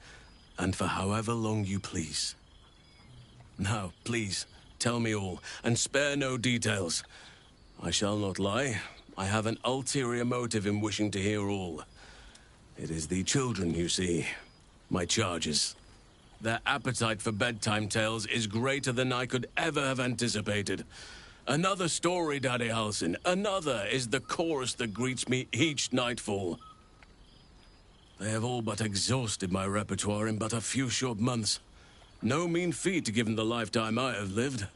Speaker 20: and for however long you please. Now, please, tell me all, and spare no details. I shall not lie. I have an ulterior motive in wishing to hear all. It is the children, you see. My charges. Their appetite for bedtime tales is greater than I could ever have anticipated. Another story, Daddy Halsin. Another is the chorus that greets me each nightfall. They have all but exhausted my repertoire in but a few short months. No mean feat given the lifetime I have lived.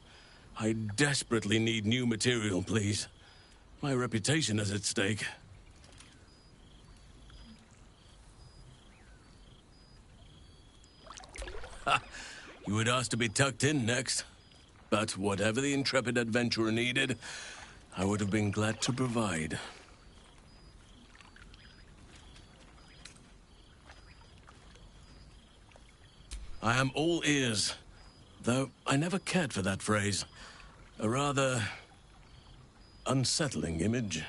Speaker 20: I desperately need new material, please. My reputation is at stake. Ha! You would ask to be tucked in next. But whatever the intrepid adventurer needed, I would have been glad to provide. I am all ears, though I never cared for that phrase. A rather unsettling image.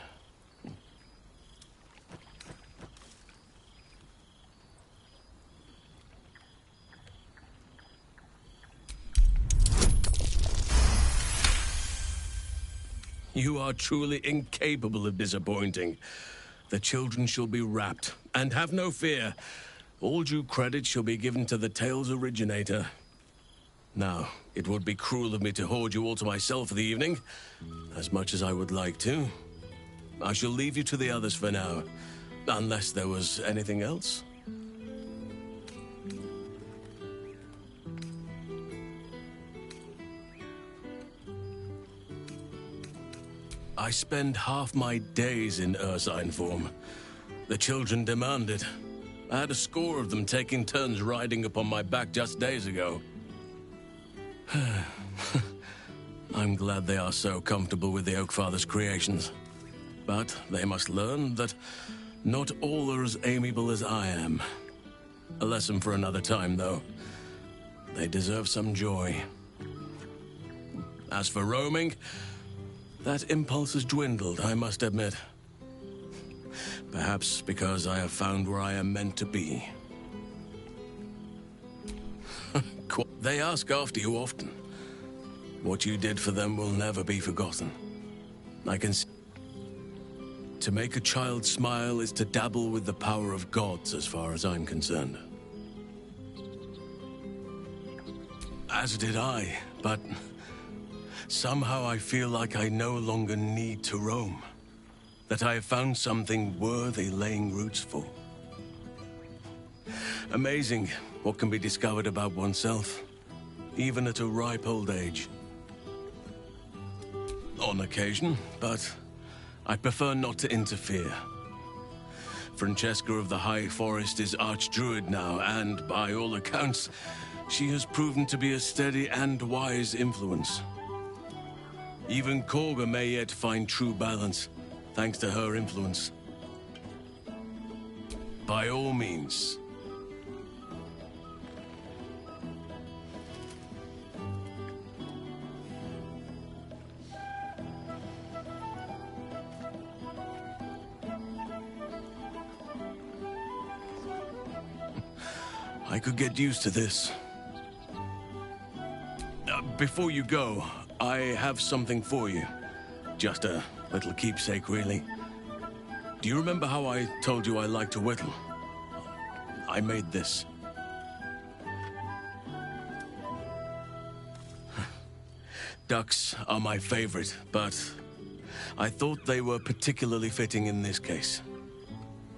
Speaker 20: You are truly incapable of disappointing. The children shall be wrapped, and have no fear. All due credit shall be given to the tale's originator. Now, it would be cruel of me to hoard you all to myself for the evening, as much as I would like to. I shall leave you to the others for now, unless there was anything else. I spend half my days in Ursine form. The children demand it. I had a score of them taking turns riding upon my back just days ago. I'm glad they are so comfortable with the Oakfather's creations. But they must learn that not all are as amiable as I am. A lesson for another time, though. They deserve some joy. As for roaming, that impulse has dwindled, I must admit. Perhaps because I have found where I am meant to be. They ask after you often. What you did for them will never be forgotten. I can see. To make a child smile is to dabble with the power of gods, as far as I'm concerned. As did I, but somehow I feel like I no longer need to roam. That I have found something worthy laying roots for. Amazing what can be discovered about oneself, even at a ripe old age. On occasion, but I prefer not to interfere. Francesca of the High Forest is Archdruid now, and by all accounts, she has proven to be a steady and wise influence. Even Kagha may yet find true balance, thanks to her influence. By all means. I could get used to this. Before you go, I have something for you. Just a little keepsake, really. Do you remember how I told you I like to whittle? I made this. Ducks are my favorite, but I thought they were particularly fitting in this case.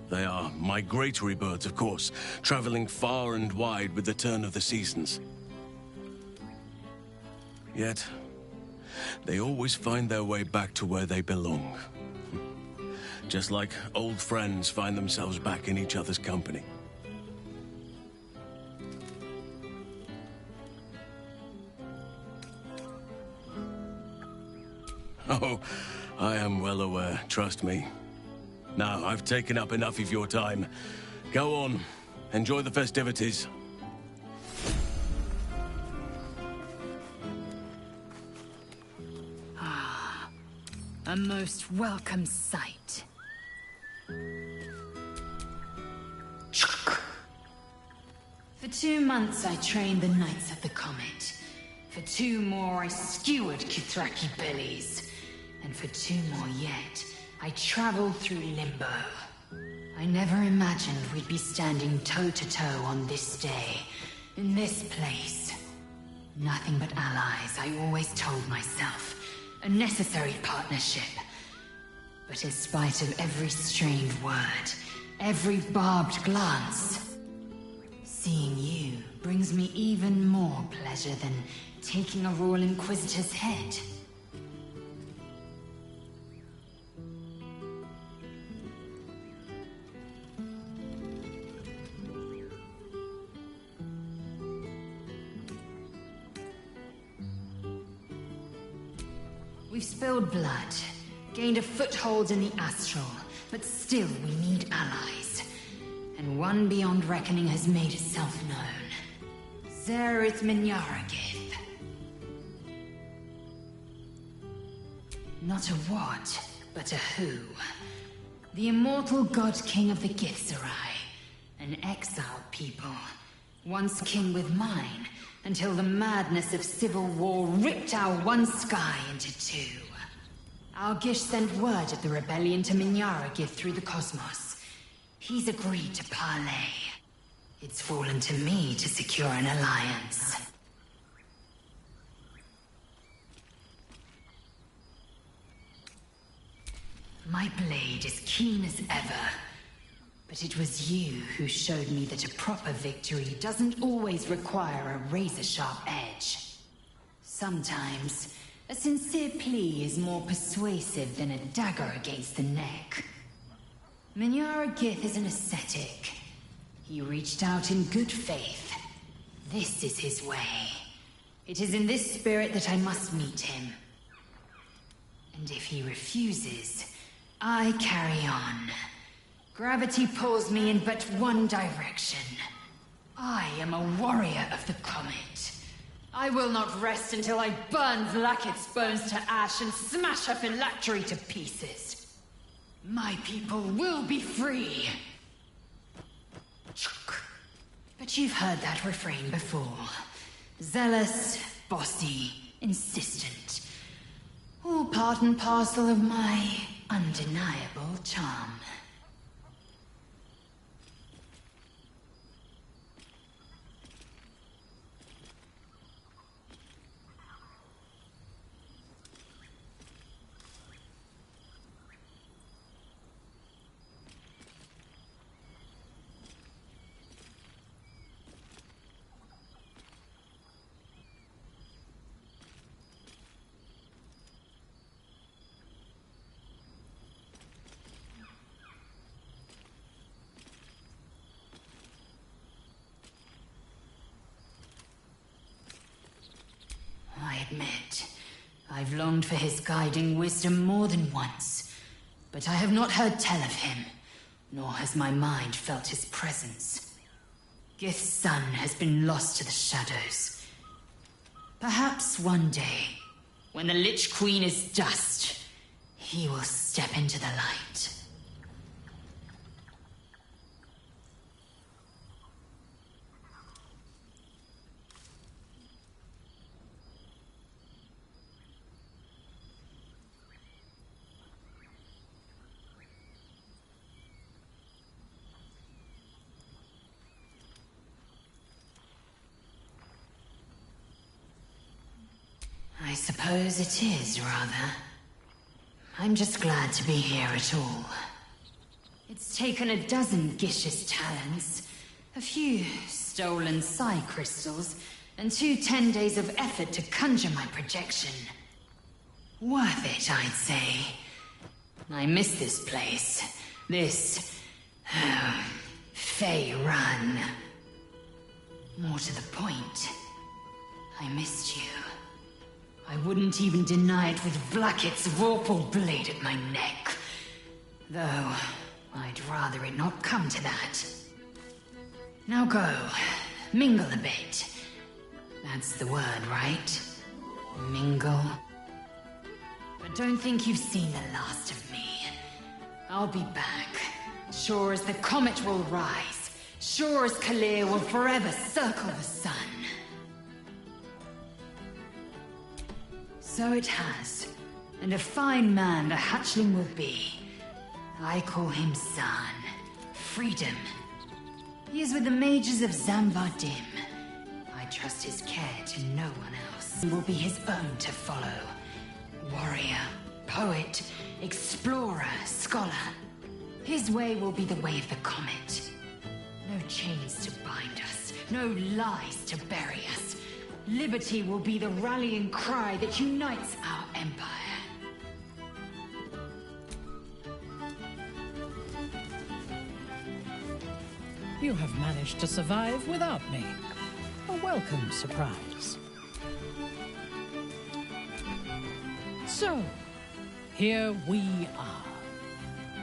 Speaker 20: They are migratory birds, of course, traveling far and wide with the turn of the seasons. Yet, they always find their way back to where they belong. Just like old friends find themselves back in each other's company. Oh, I am well aware, trust me. Now, I've taken up enough of your time. Go on, enjoy the festivities.
Speaker 2: Ah, a most welcome sight. 2 months I trained the Knights of the Comet. For 2 more I skewered Kithraki bellies. And for 2 more yet, I traveled through Limbo. I never imagined we'd be standing toe-to-toe on this day, in this place. Nothing but allies, I always told myself. A necessary partnership. But in spite of every strained word, every barbed glance, seeing you brings me even more pleasure than taking a Royal Inquisitor's head. We've spilled blood, gained a foothold in the Astral, but still we need allies. And one beyond reckoning has made itself known. Zereth Minyaragith. Not a what, but a who. The immortal god king of the Githzerai. An exiled people. Once kin with mine, until the madness of civil war ripped our one sky into 2. Algish sent word of the rebellion to Minyaragith through the cosmos. He's agreed to parley. It's fallen to me to secure an alliance. My blade is keen as ever. But it was you who showed me that a proper victory doesn't always require a razor-sharp edge. Sometimes, a sincere plea is more persuasive than a dagger against the neck. Minyaragith is an ascetic. He reached out in good faith. This is his way. It is in this spirit that I must meet him. And if he refuses, I carry on. Gravity pulls me in but one direction. I am a warrior of the Comet. I will not rest until I burn Vlaakith's bones to ash and smash her phylactery to pieces. My people will be free. But you've heard that refrain before. Zealous, bossy, insistent. All part and parcel of my undeniable charm. I admit, I've longed for his guiding wisdom more than once, but I have not heard tell of him, nor has my mind felt his presence. Gith's son has been lost to the shadows. Perhaps one day, when the Lich Queen is dust, he will step into the light. I suppose it is, rather. I'm just glad to be here at all. It's taken a dozen Gish's talents, a few stolen psi crystals, and 2 10 days of effort to conjure my projection. Worth it, I'd say. I miss this place. This... Fey Run. More to the point, I missed you. I wouldn't even deny it with Vlaakith's Vorpal blade at my neck. Though, I'd rather it not come to that. Now go. Mingle a bit. That's the word, right? Mingle. But don't think you've seen the last of me. I'll be back. Sure as the comet will rise. Sure as Kalir will forever circle the sun. So it has. And a fine man the hatchling will be. I call him Zaan. Freedom. He is with the mages of Zamvadim. I trust his care to no one else. He will be his own to follow. Warrior, poet, explorer, scholar. His way will be the way of the comet. No chains to bind us, no lies to bury us. Liberty will be the rallying cry that unites our empire.
Speaker 12: You have managed to survive without me. A welcome surprise. So, here we are.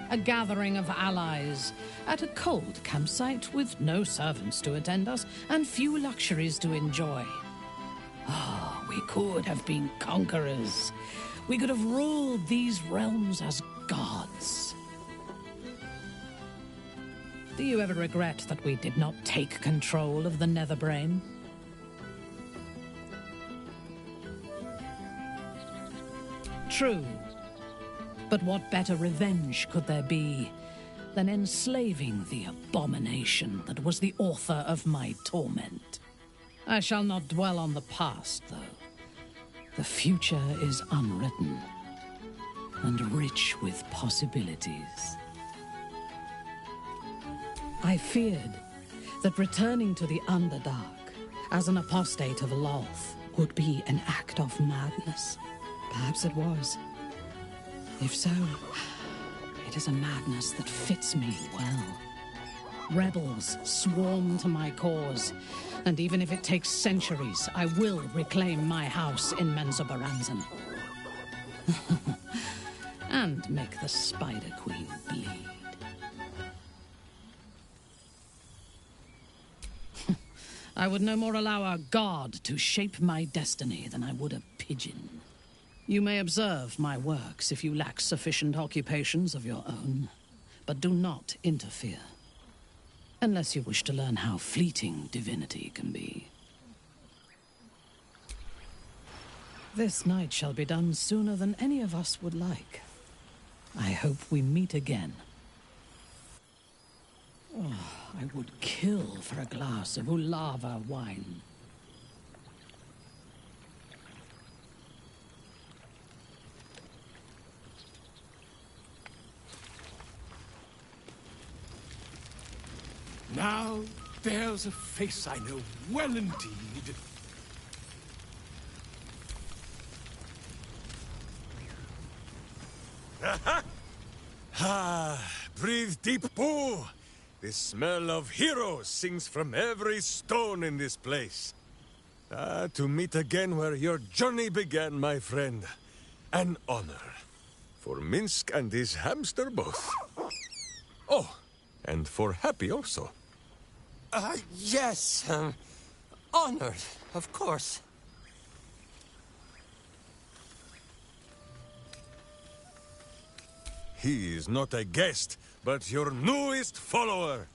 Speaker 12: A gathering of allies at a cold campsite with no servants to attend us and few luxuries to enjoy. Oh, we could have been conquerors. We could have ruled these realms as gods. Do you ever regret that we did not take control of the Netherbrain? True. But what better revenge could there be than enslaving the abomination that was the author of my torment? I shall not dwell on the past, though. The future is unwritten and rich with possibilities. I feared that returning to the Underdark as an apostate of Lolth would be an act of madness. Perhaps it was. If so, it is a madness that fits me well. Rebels swarm to my cause, and even if it takes centuries, I will reclaim my house in Menzoberranzan. And make the Spider Queen bleed. I would no more allow a god to shape my destiny than I would a pigeon. You may observe my works if you lack sufficient occupations of your own, but do not interfere. Unless you wish to learn how fleeting divinity can be. This night shall be done sooner than any of us would like. I hope we meet again. Oh, I would kill for a glass of Ulava wine.
Speaker 15: Now, there's a face I know well indeed.
Speaker 11: Breathe deep, Boo! The smell of heroes sings from every stone in this place. To meet again where your journey began, my friend. An honor. For Minsc and his hamster both. Oh, and for Happy also.
Speaker 21: Yes. Honored, of course.
Speaker 11: He is not a guest, but your newest follower.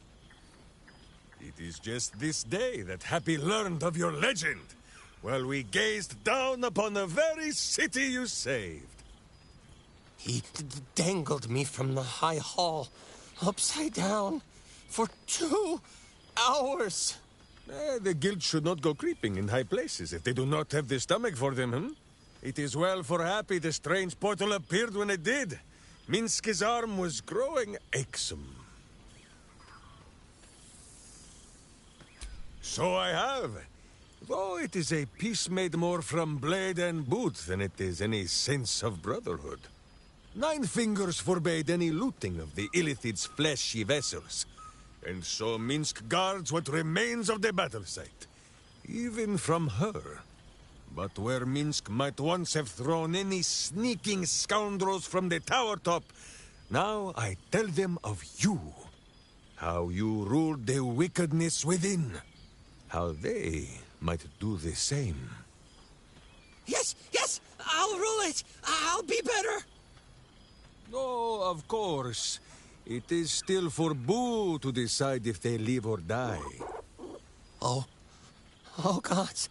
Speaker 11: It is just this day that Happy learned of your legend, while we gazed down upon the very city you saved.
Speaker 21: He dangled me from the high hall, upside down, for 2 hours.
Speaker 11: The guild should not go creeping in high places if they do not have the stomach for them, It is well for Happy the strange portal appeared when it did. Minsc's arm was growing achesome. So I have. Though it is a peace made more from blade and boot than it is any sense of brotherhood. 9 fingers forbade any looting of the Illithid's fleshy vessels. And so Minsc guards what remains of the battle site. Even from her. But where Minsc might once have thrown any sneaking scoundrels from the tower top, now I tell them of you. How you ruled the wickedness within. How they might do the same.
Speaker 21: Yes, yes! I'll rule it! I'll be better!
Speaker 11: Oh, of course. It is still for Boo to decide if they live or die.
Speaker 21: Oh gods.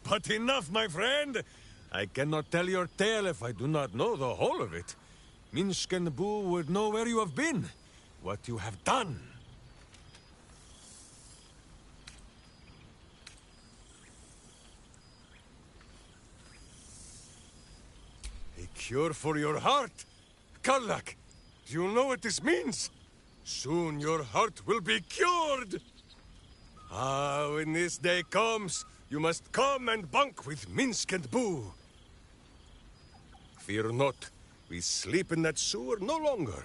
Speaker 11: But enough, my friend! I cannot tell your tale if I do not know the whole of it. Minsk and Boo would know where you have been, what you have done. A cure for your heart? Karlach, do you know what this means? Soon your heart will be cured! Ah, when this day comes, you must come and bunk with Minsk and Boo. Fear not, we sleep in that sewer no longer.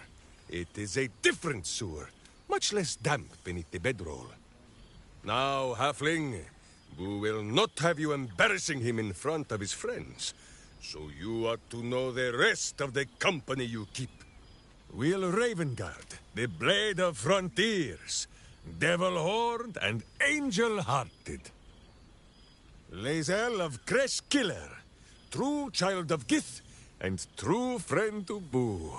Speaker 11: It is a different sewer, much less damp beneath the bedroll. Now, halfling, Boo will not have you embarrassing him in front of his friends, so you ought to know the rest of the company you keep. Will Ravengard, the Blade of Frontiers, Devil-Horned and Angel-Hearted. Lae'zel of Creshkiller, true child of Gith, and true friend to Boo,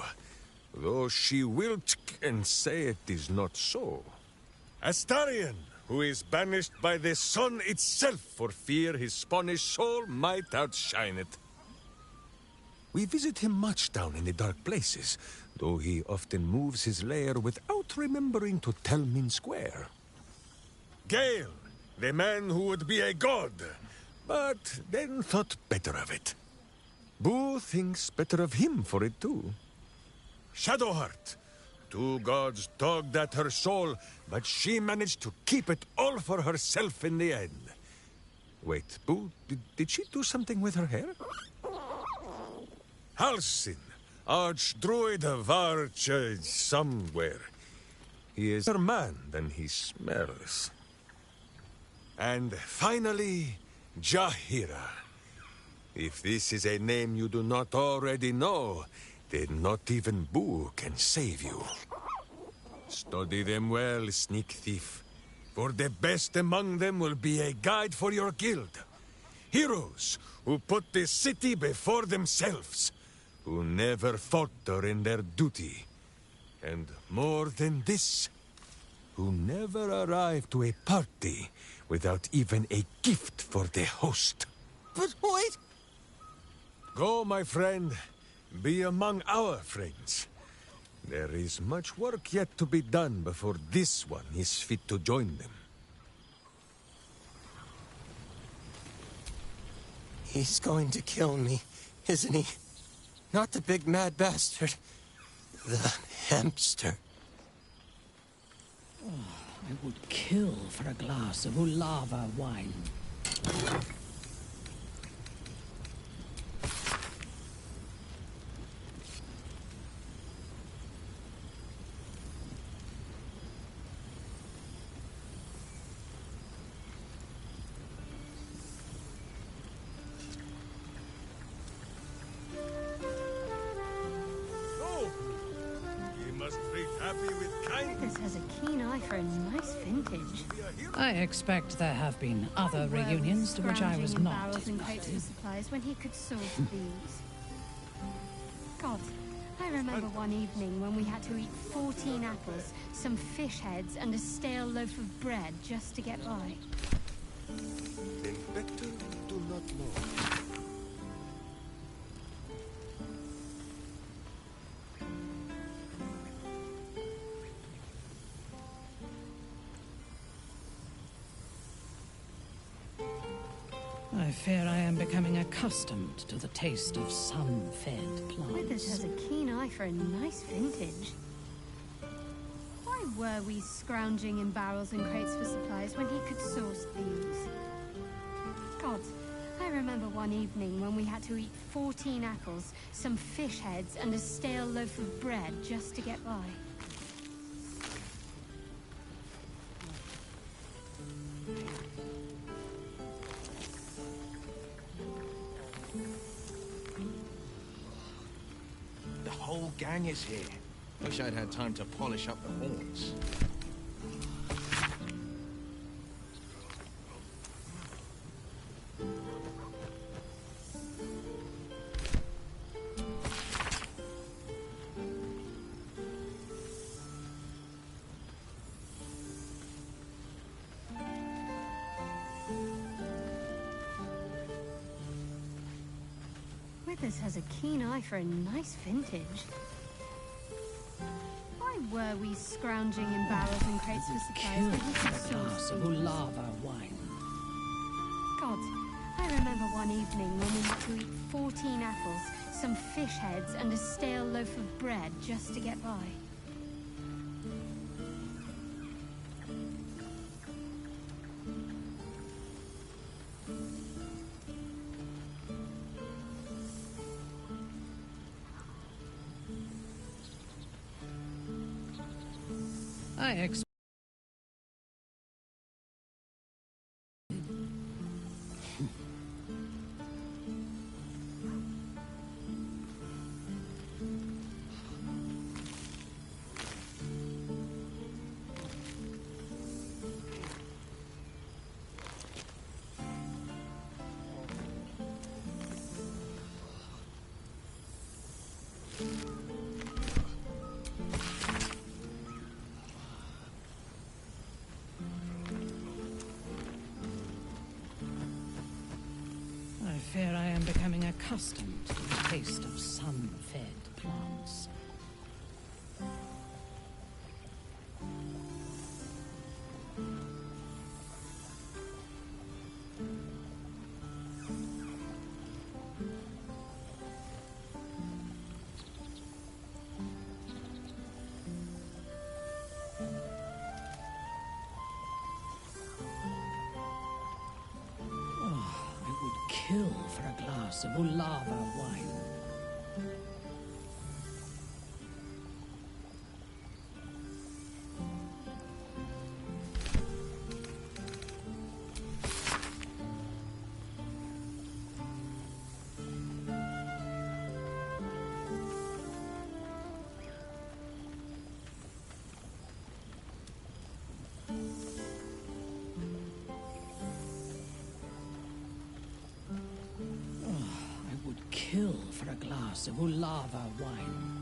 Speaker 11: though she will and say it is not so. Astarion, who is banished by the sun itself for fear his Spanish soul might outshine it. We visit him much down in the dark places, though he often moves his lair without remembering to tell Minsk where. Gale, the man who would be a god, but then thought better of it. Boo thinks better of him for it too. Shadowheart, two gods dogged at her soul, but she managed to keep it all for herself in the end. Wait, Boo, did she do something with her hair? Halsin, Archdruid of Arch... somewhere. He is better man than he smells. And finally, Jaheira. If this is a name you do not already know, then not even Boo can save you. Study them well, sneak thief, for the best among them will be a guide for your guild. Heroes who put the city before themselves, who never falter in their duty. And more than this, who never arrive to a party without even a gift for the host.
Speaker 21: But wait!
Speaker 11: Go, my friend. Be among our friends. There is much work yet to be done before this one is fit to join them.
Speaker 21: He's going to kill me, isn't he? Not the big mad bastard. The hamster.
Speaker 12: Oh, I would kill for a glass of Ulava wine.
Speaker 18: This has a keen eye for a nice vintage.
Speaker 12: I expect there have been other reunions to which I was
Speaker 18: Scrounging in
Speaker 12: not
Speaker 18: barrels and crates
Speaker 12: invited.
Speaker 18: of supplies when he could source these. God, I remember one evening when we had to eat 14 apples, some fish heads, and a stale loaf of bread just to get by.
Speaker 11: Then better do not know.
Speaker 12: I fear I am becoming accustomed to the taste of sun-fed plants.
Speaker 18: Withers has a keen eye for a nice vintage. Why were we scrounging in barrels and crates for supplies when he could source these? God, I remember one evening when we had to eat 14 apples, some fish heads, and a stale loaf of bread just to get by.
Speaker 8: The whole gang is here. Wish I'd had time to polish up the horns.
Speaker 18: Withers has a keen eye for a nice vintage. Why were we scrounging in barrels and crates for supplies when we could source these?
Speaker 12: Bulava wine.
Speaker 18: God, I remember one evening when we had to eat 14 apples, some fish heads, and a stale loaf of bread just to get by.
Speaker 12: I fear I am becoming accustomed to the taste of sun-fed plants. Kill for a glass of Ulava wine. Kill for a glass of Ulava wine.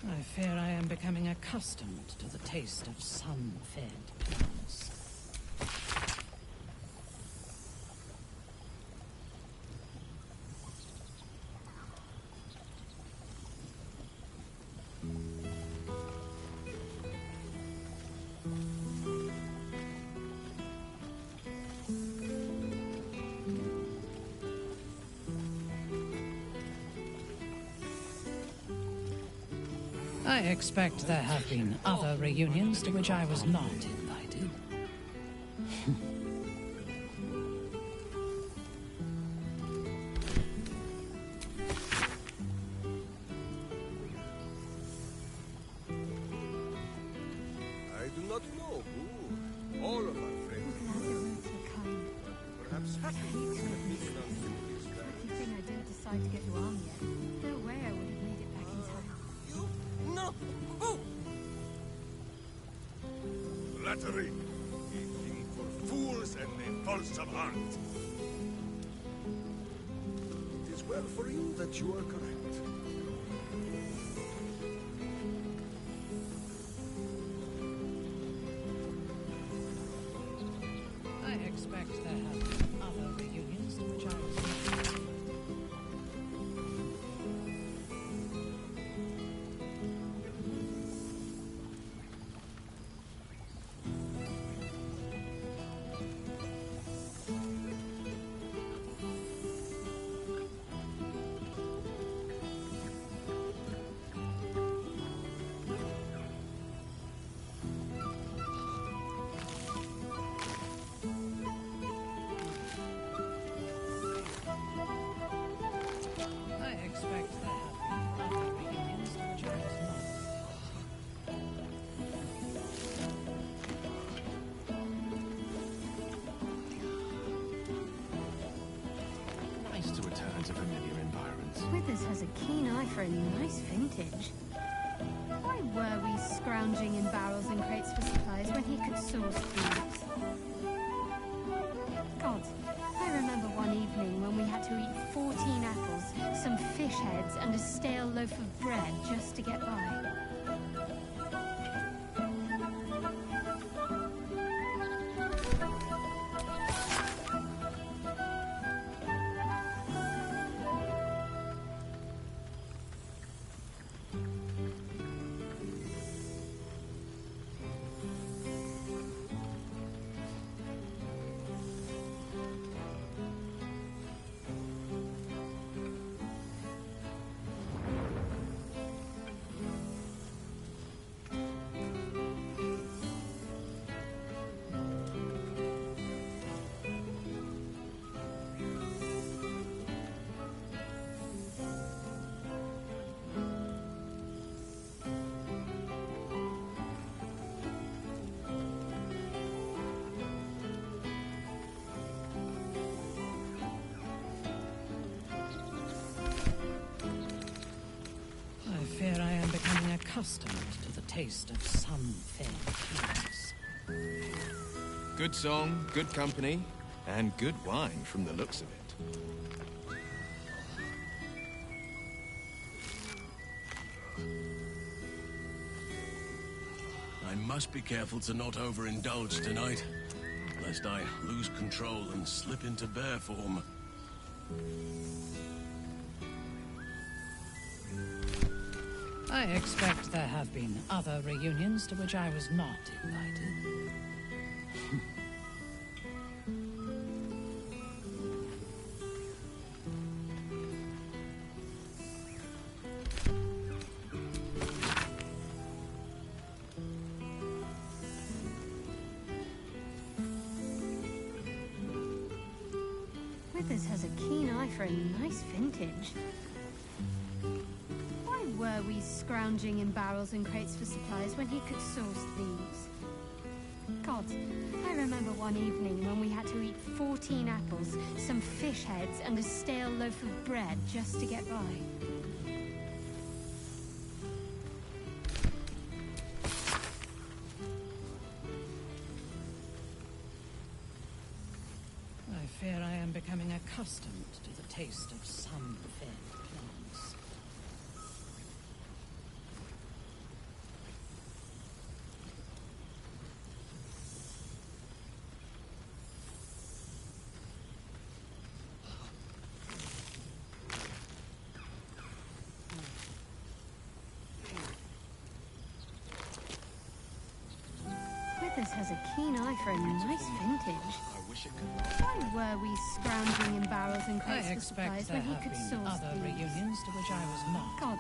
Speaker 12: I fear I am becoming accustomed to the taste of sun-fed plants. I expect there have been other reunions to which I was not invited.
Speaker 11: I do not know who. All of our friends. Perhaps
Speaker 18: I didn't decide to go to army yet. No way I would have made it back in time.
Speaker 11: No! Oh! Flattery. A thing for fools and the false of heart. It is well for you that you are correct.
Speaker 12: I expect there have been other reunions to which I was not.
Speaker 5: into familiar environs.
Speaker 18: Withers has a keen eye for a nice vintage. Why were we scrounging in barrels and crates for supplies when he could source thieves? God, I remember one evening when we had to eat 14 apples, some fish heads, and a stale loaf of bread just to get by.
Speaker 12: I fear I am becoming accustomed to the taste of some fair things.
Speaker 5: Good song, good company, and good wine from the looks of it.
Speaker 20: I must be careful to not overindulge tonight, lest I lose control and slip into bear form.
Speaker 12: I expect there have been other reunions to which I was not invited.
Speaker 18: Withers has a keen eye for a nice vintage. Why were we scrounging in barrels and crates for supplies when he could source thieves? God, I remember one evening when we had to eat 14 apples, some fish heads, and a stale loaf of bread just to get by.
Speaker 12: I fear I am becoming accustomed to the taste of some fair plants.
Speaker 18: Withers has a keen eye for a nice vintage. Why were we scrounging in barrels and crates
Speaker 12: I
Speaker 18: for supplies
Speaker 12: expect there
Speaker 18: when he
Speaker 12: have
Speaker 18: could
Speaker 12: been
Speaker 18: source
Speaker 12: other
Speaker 18: thieves?
Speaker 12: reunions to which I was not.
Speaker 18: God,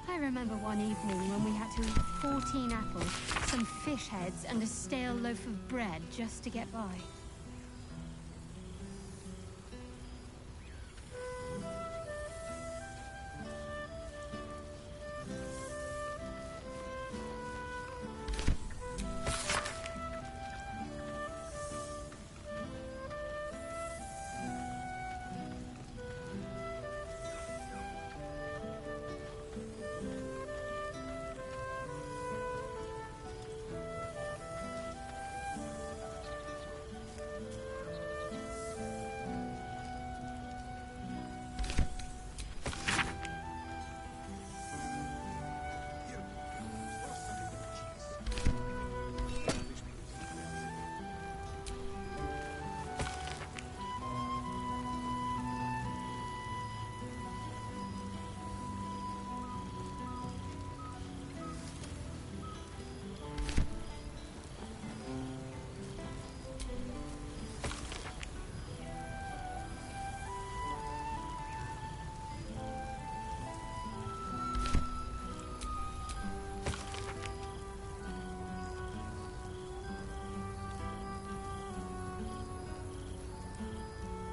Speaker 18: I remember one evening when we had to eat 14 apples, some fish heads, and a stale loaf of bread just to get by.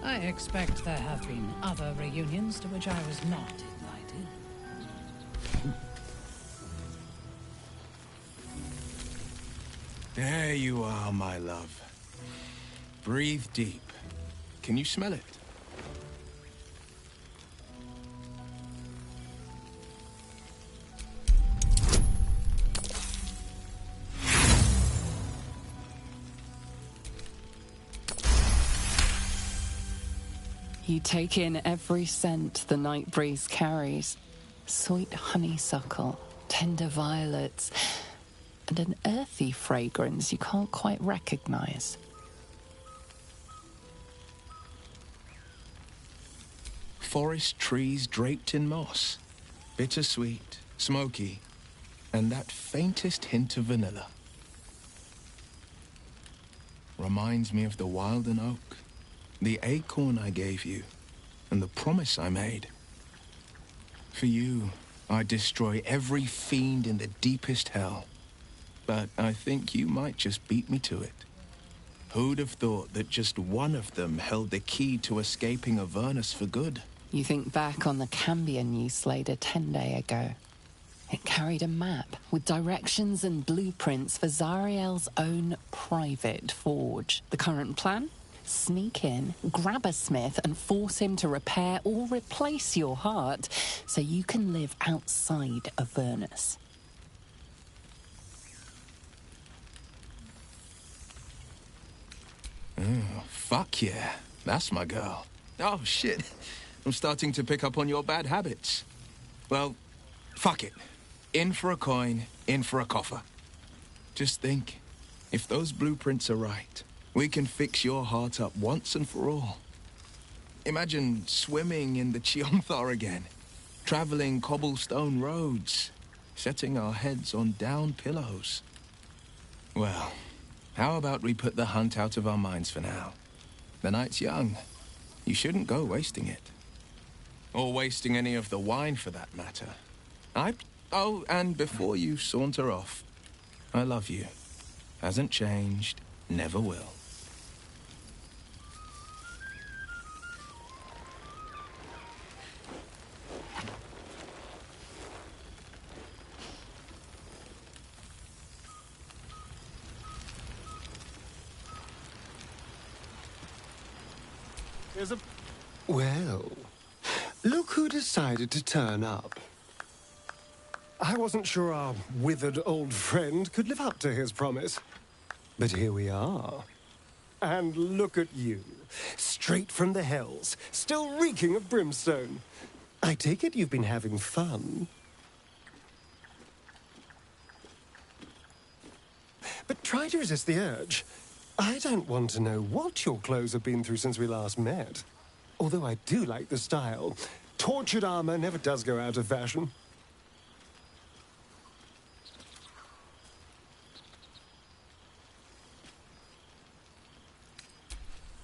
Speaker 12: I expect there have been other reunions to which I was not invited.
Speaker 5: There you are, my love. Breathe deep. Can you smell it?
Speaker 1: You take in every scent the night breeze carries. Sweet honeysuckle, tender violets, and an earthy fragrance you can't quite recognize.
Speaker 8: Forest trees draped in moss. Bittersweet, smoky, and that faintest hint of vanilla. Reminds me of the Wilden Oak, the acorn I gave you, and the promise I made. For you, I'd destroy every fiend in the deepest hell. But I think you might just beat me to it. Who'd have thought that just one of them held the key to escaping Avernus for good?
Speaker 1: You think back on the Cambion you slayed a 10-day ago. It carried a map with directions and blueprints for Zariel's own private forge. The current plan? Sneak in, grab a smith, and force him to repair or replace your heart so you can live outside Avernus.
Speaker 8: Oh, fuck yeah. That's my girl. Oh, shit. I'm starting to pick up on your bad habits. Well, fuck it. In for a coin, in for a coffer. Just think, if those blueprints are right, we can fix your heart up once and for all. Imagine swimming in the Cheonthar again, traveling cobblestone roads, setting our heads on down pillows. Well, how about we put the hunt out of our minds for now? The night's young. You shouldn't go wasting it. Or wasting any of the wine, for that matter. Oh, and before you saunter off, I love you. Hasn't changed, never will.
Speaker 6: Well, look who decided to turn up. I wasn't sure our withered old friend could live up to his promise. But here we are. And look at you, straight from the hells, still reeking of brimstone. I take it you've been having fun. But try to resist the urge. I don't want to know what your clothes have been through since we last met. Although I do like the style. Tortured armor never does go out of fashion.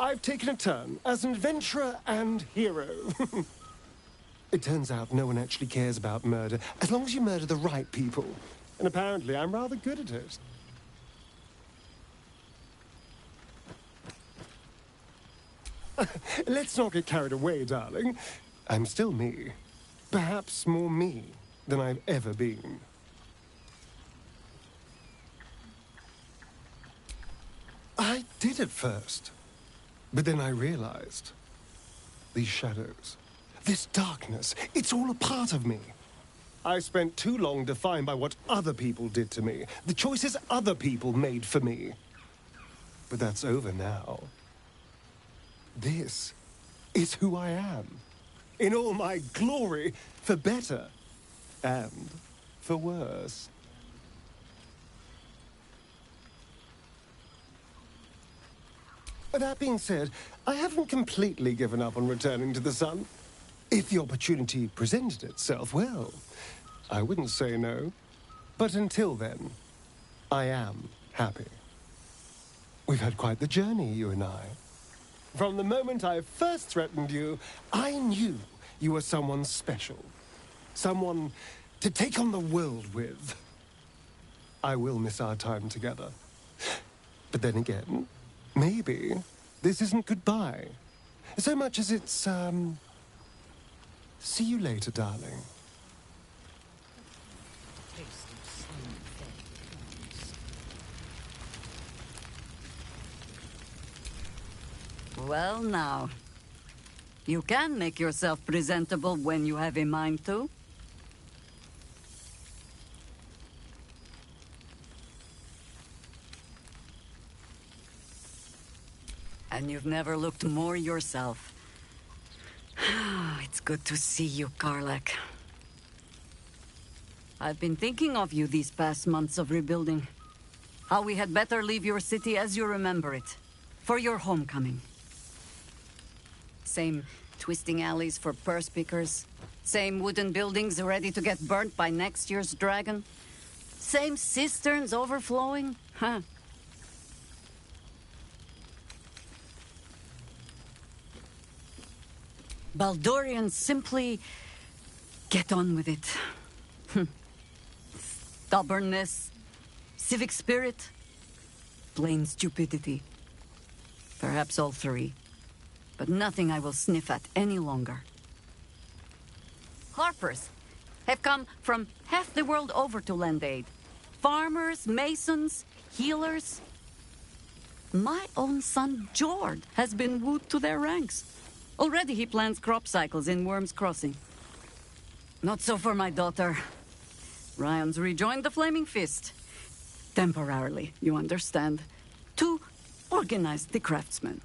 Speaker 6: I've taken a turn as an adventurer and hero. It turns out no one actually cares about murder, as long as you murder the right people. And apparently I'm rather good at it. Let's not get carried away, darling. I'm still me. Perhaps more me than I've ever been. I did at first. But then I realized, these shadows, this darkness, it's all a part of me. I spent too long defined by what other people did to me, the choices other people made for me. But that's over now. This is who I am, in all my glory, for better and for worse. That being said, I haven't completely given up on returning to the sun. If the opportunity presented itself, well, I wouldn't say no. But until then, I am happy. We've had quite the journey, you and I. From the moment I first threatened you, I knew you were someone special. Someone to take on the world with. I will miss our time together. But then again, maybe this isn't goodbye. So much as it's, see you later, darling.
Speaker 22: Well, now. You can make yourself presentable when you have a mind to. And you've never looked more yourself. good to see you, Karlach. I've been thinking of you these past months of rebuilding. How we had better leave your city as you remember it. For your homecoming. Same twisting alleys for purse pickers. Same wooden buildings ready to get burnt by next year's dragon. Same cisterns overflowing. Huh. Baldurians simply get on with it. Stubbornness, civic spirit, plain stupidity. Perhaps all three, but nothing I will sniff at any longer. Harpers have come from half the world over to lend aid. Farmers, masons, healers. My own son, Jord, has been wooed to their ranks. Already he plans crop cycles in Worm's Crossing. Not so for my daughter. Ryan's rejoined the Flaming Fist. Temporarily, you understand. To organize the craftsmen.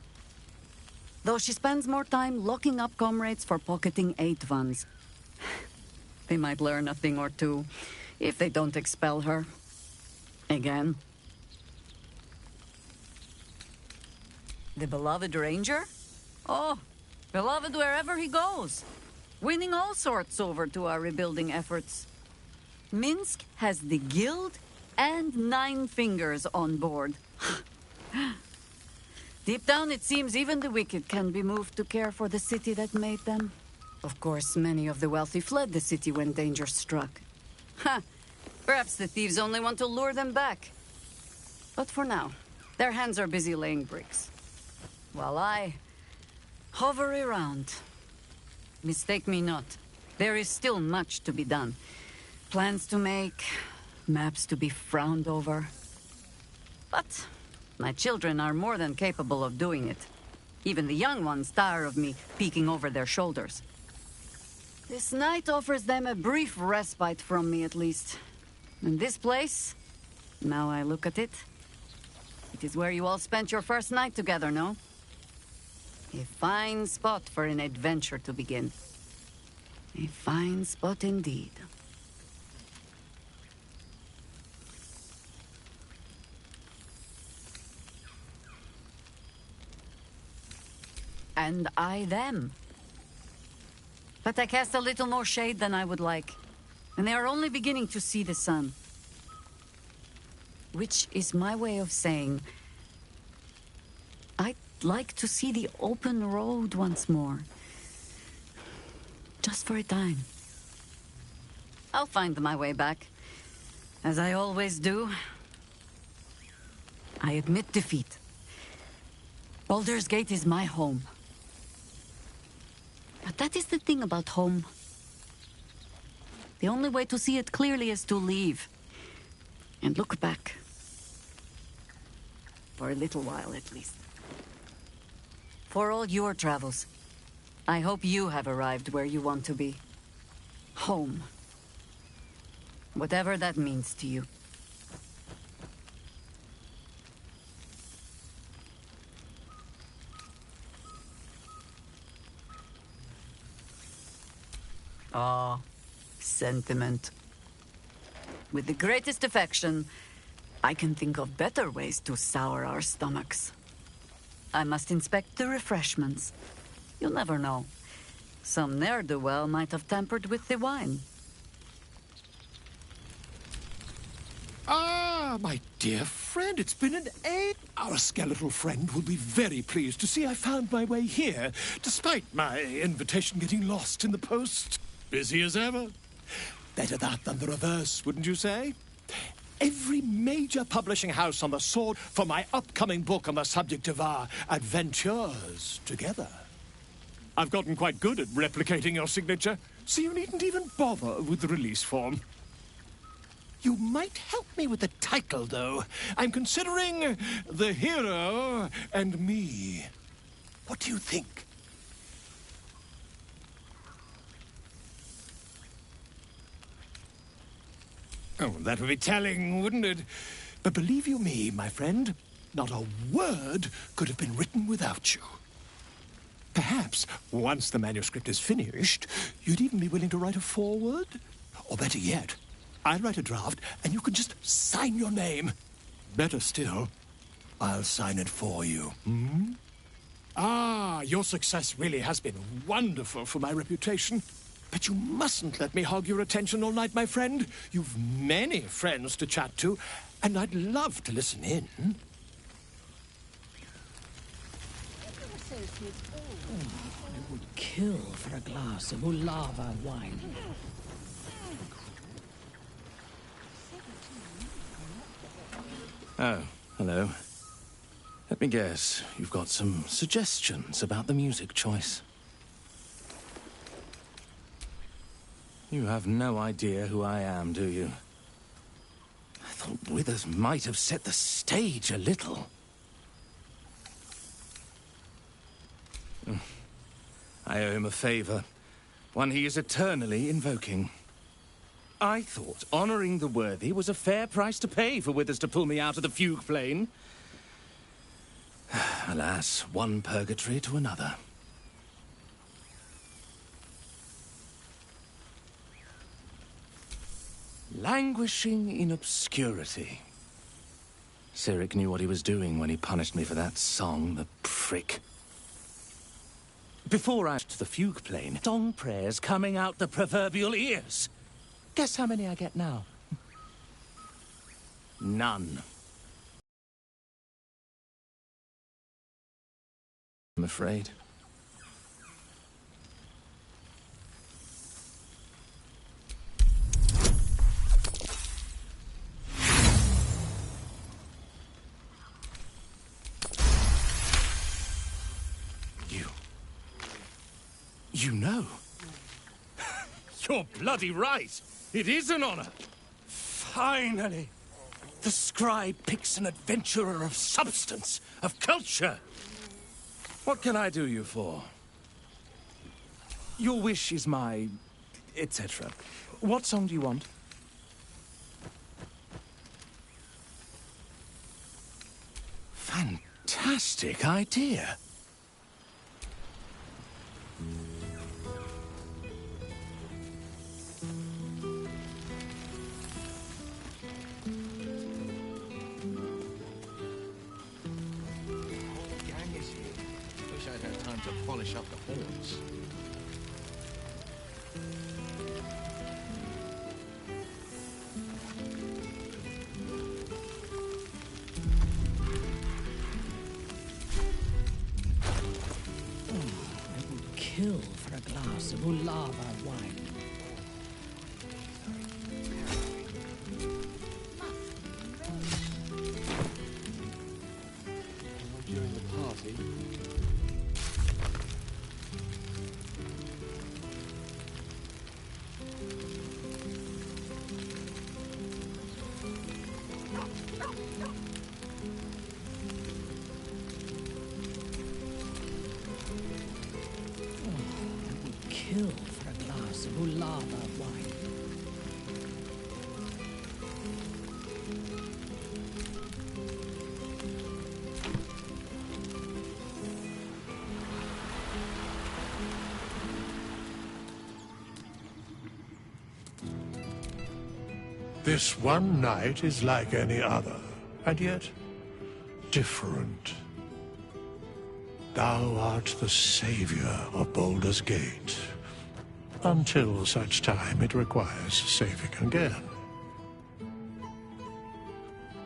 Speaker 22: Though she spends more time locking up comrades for pocketing aid funds. They might learn a thing or two, if they don't expel her. Again. The beloved ranger? Oh, beloved wherever he goes. Winning all sorts over to our rebuilding efforts. Minsk has the guild and 9 fingers on board. Deep down, it seems even the wicked can be moved to care for the city that made them. Of course, many of the wealthy fled the city when danger struck. Ha! Perhaps the thieves only want to lure them back. But for now, their hands are busy laying bricks. While I hover around. Mistake me not. There is still much to be done. Plans to make, maps to be frowned over. But my children are more than capable of doing it. Even the young ones tire of me peeking over their shoulders. This night offers them a brief respite from me, at least. And this place, now I look at it, it is where you all spent your first night together, no? A fine spot for an adventure to begin. A fine spot indeed. And I them. But I cast a little more shade than I would like. And they are only beginning to see the sun. Which is my way of saying, I'd like to see the open road once more. Just for a time. I'll find my way back. As I always do. I admit defeat. Baldur's Gate is my home. But that is the thing about home. The only way to see it clearly is to leave. And look back. For a little while, at least. For all your travels, I hope you have arrived where you want to be. Home. Whatever that means to you. Ah, sentiment. With the greatest affection, I can think of better ways to sour our stomachs. I must inspect the refreshments. You'll never know. Some ne'er-do-well might have tampered with the wine.
Speaker 15: Ah, my dear friend, it's been an age. Our skeletal friend will be very pleased to see I found my way here, despite my invitation getting lost in the post. Busy as ever. Better that than the reverse, wouldn't you say? Every major publishing house on the sword for my upcoming book on the subject of our adventures together. I've gotten quite good at replicating your signature, so you needn't even bother with the release form. You might help me with the title, though. I'm considering The Hero and Me. What do you think? Oh, that would be telling, wouldn't it? But believe you me, my friend, not a word could have been written without you. Perhaps, once the manuscript is finished, you'd even be willing to write a foreword? Or better yet, I'll write a draft and you can just sign your name. Better still, I'll sign it for you. Hmm? Ah, your success really has been wonderful for my reputation. But you mustn't let me hog your attention all night, my friend. You've many friends to chat to, and I'd love to listen in.
Speaker 12: I would kill for a glass of Ulava wine.
Speaker 3: Oh, hello. Let me guess, you've got some suggestions about the music choice. You have no idea who I am, do you? I thought Withers might have set the stage a little. I owe him a favor, one he is eternally invoking. I thought honoring the worthy was a fair price to pay for Withers to pull me out of the fugue plane. Alas, one purgatory to another. Languishing in obscurity. Cyric knew what he was doing when he punished me for that song, the prick. Before I to the fugue plane, song prayers coming out the proverbial ears. Guess how many I get now? None. I'm afraid. You know. You're bloody right. It is an honor. Finally. The scribe picks an adventurer of substance, of culture. What can I do you for? Your wish is my... etc. What song do you want? Fantastic idea.
Speaker 8: To polish up the horns.
Speaker 12: I would kill for a glass of Ulava wine.
Speaker 5: During the party.
Speaker 12: Kill for a glass of Ulava wine.
Speaker 15: This one night is like any other, and yet different. Thou art the savior of Baldur's Gate, until such time it requires saving again.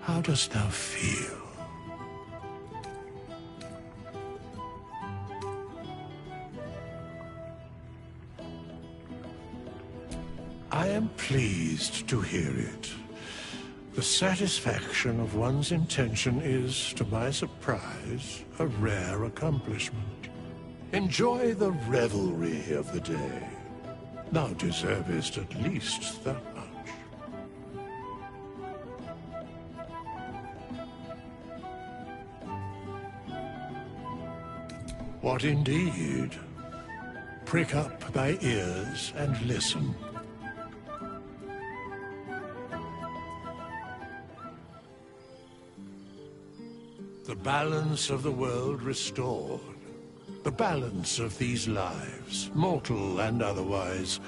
Speaker 15: How dost thou feel? I am pleased to hear it. The satisfaction of one's intention is, to my surprise, a rare accomplishment. Enjoy the revelry of the day. Thou deservest at least that much. What indeed? Prick up thy ears and listen. The balance of the world restored. The balance of these lives, mortal and otherwise,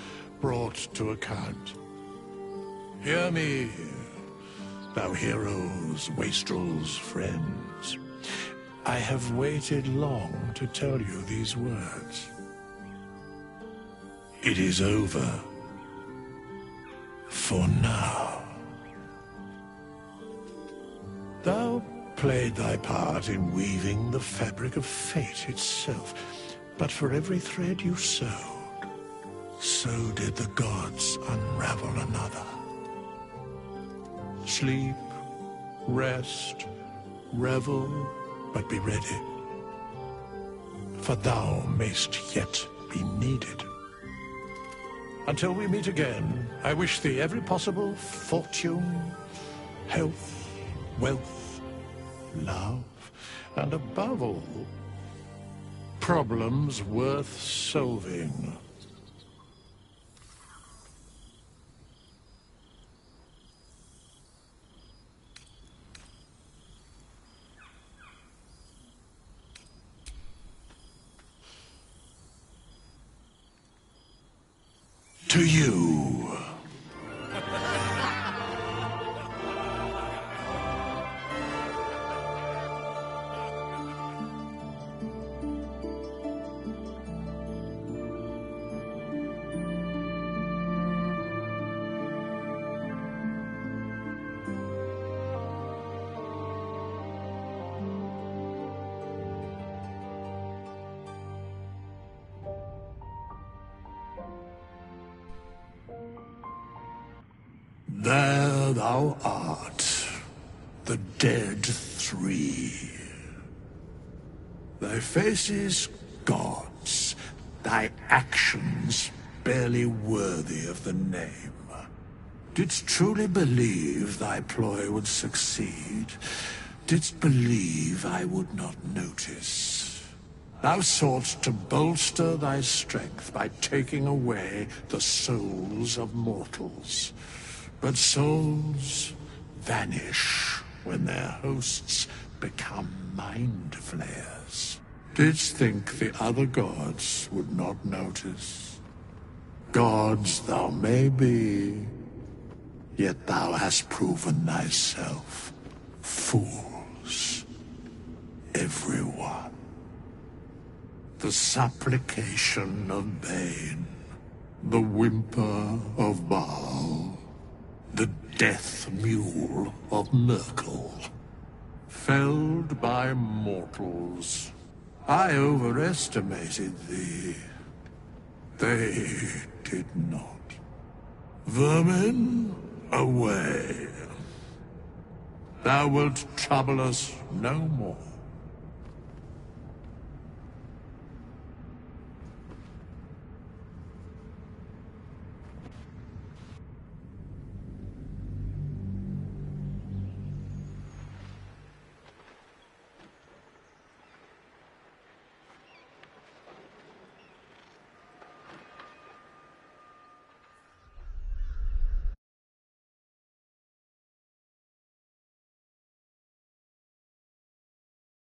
Speaker 15: brought to account. Hear me, thou heroes, wastrels, friends. I have waited long to tell you these words. It is over. For now. Thou played thy part in weaving the fabric of fate itself, but for every thread you sewed, so did the gods unravel another. Sleep, rest, revel, but be ready, for thou mayst yet be needed. Until we meet again, I wish thee every possible fortune, health, wealth, love, and above all, problems worth solving. To you. There thou art, the dead three. Thy face is God's, thy actions barely worthy of the name. Didst truly believe thy ploy would succeed? Didst believe I would not notice? Thou soughtst to bolster thy strength by taking away the souls of mortals. But souls vanish when their hosts become mind flayers. Didst think the other gods would not notice? Gods thou may be, yet thou hast proven thyself fools, everyone. The supplication of Bane, the whimper of Baal, the death mule of Merkel. Felled by mortals, I overestimated thee. They did not. Vermin, away. Thou wilt trouble us no more.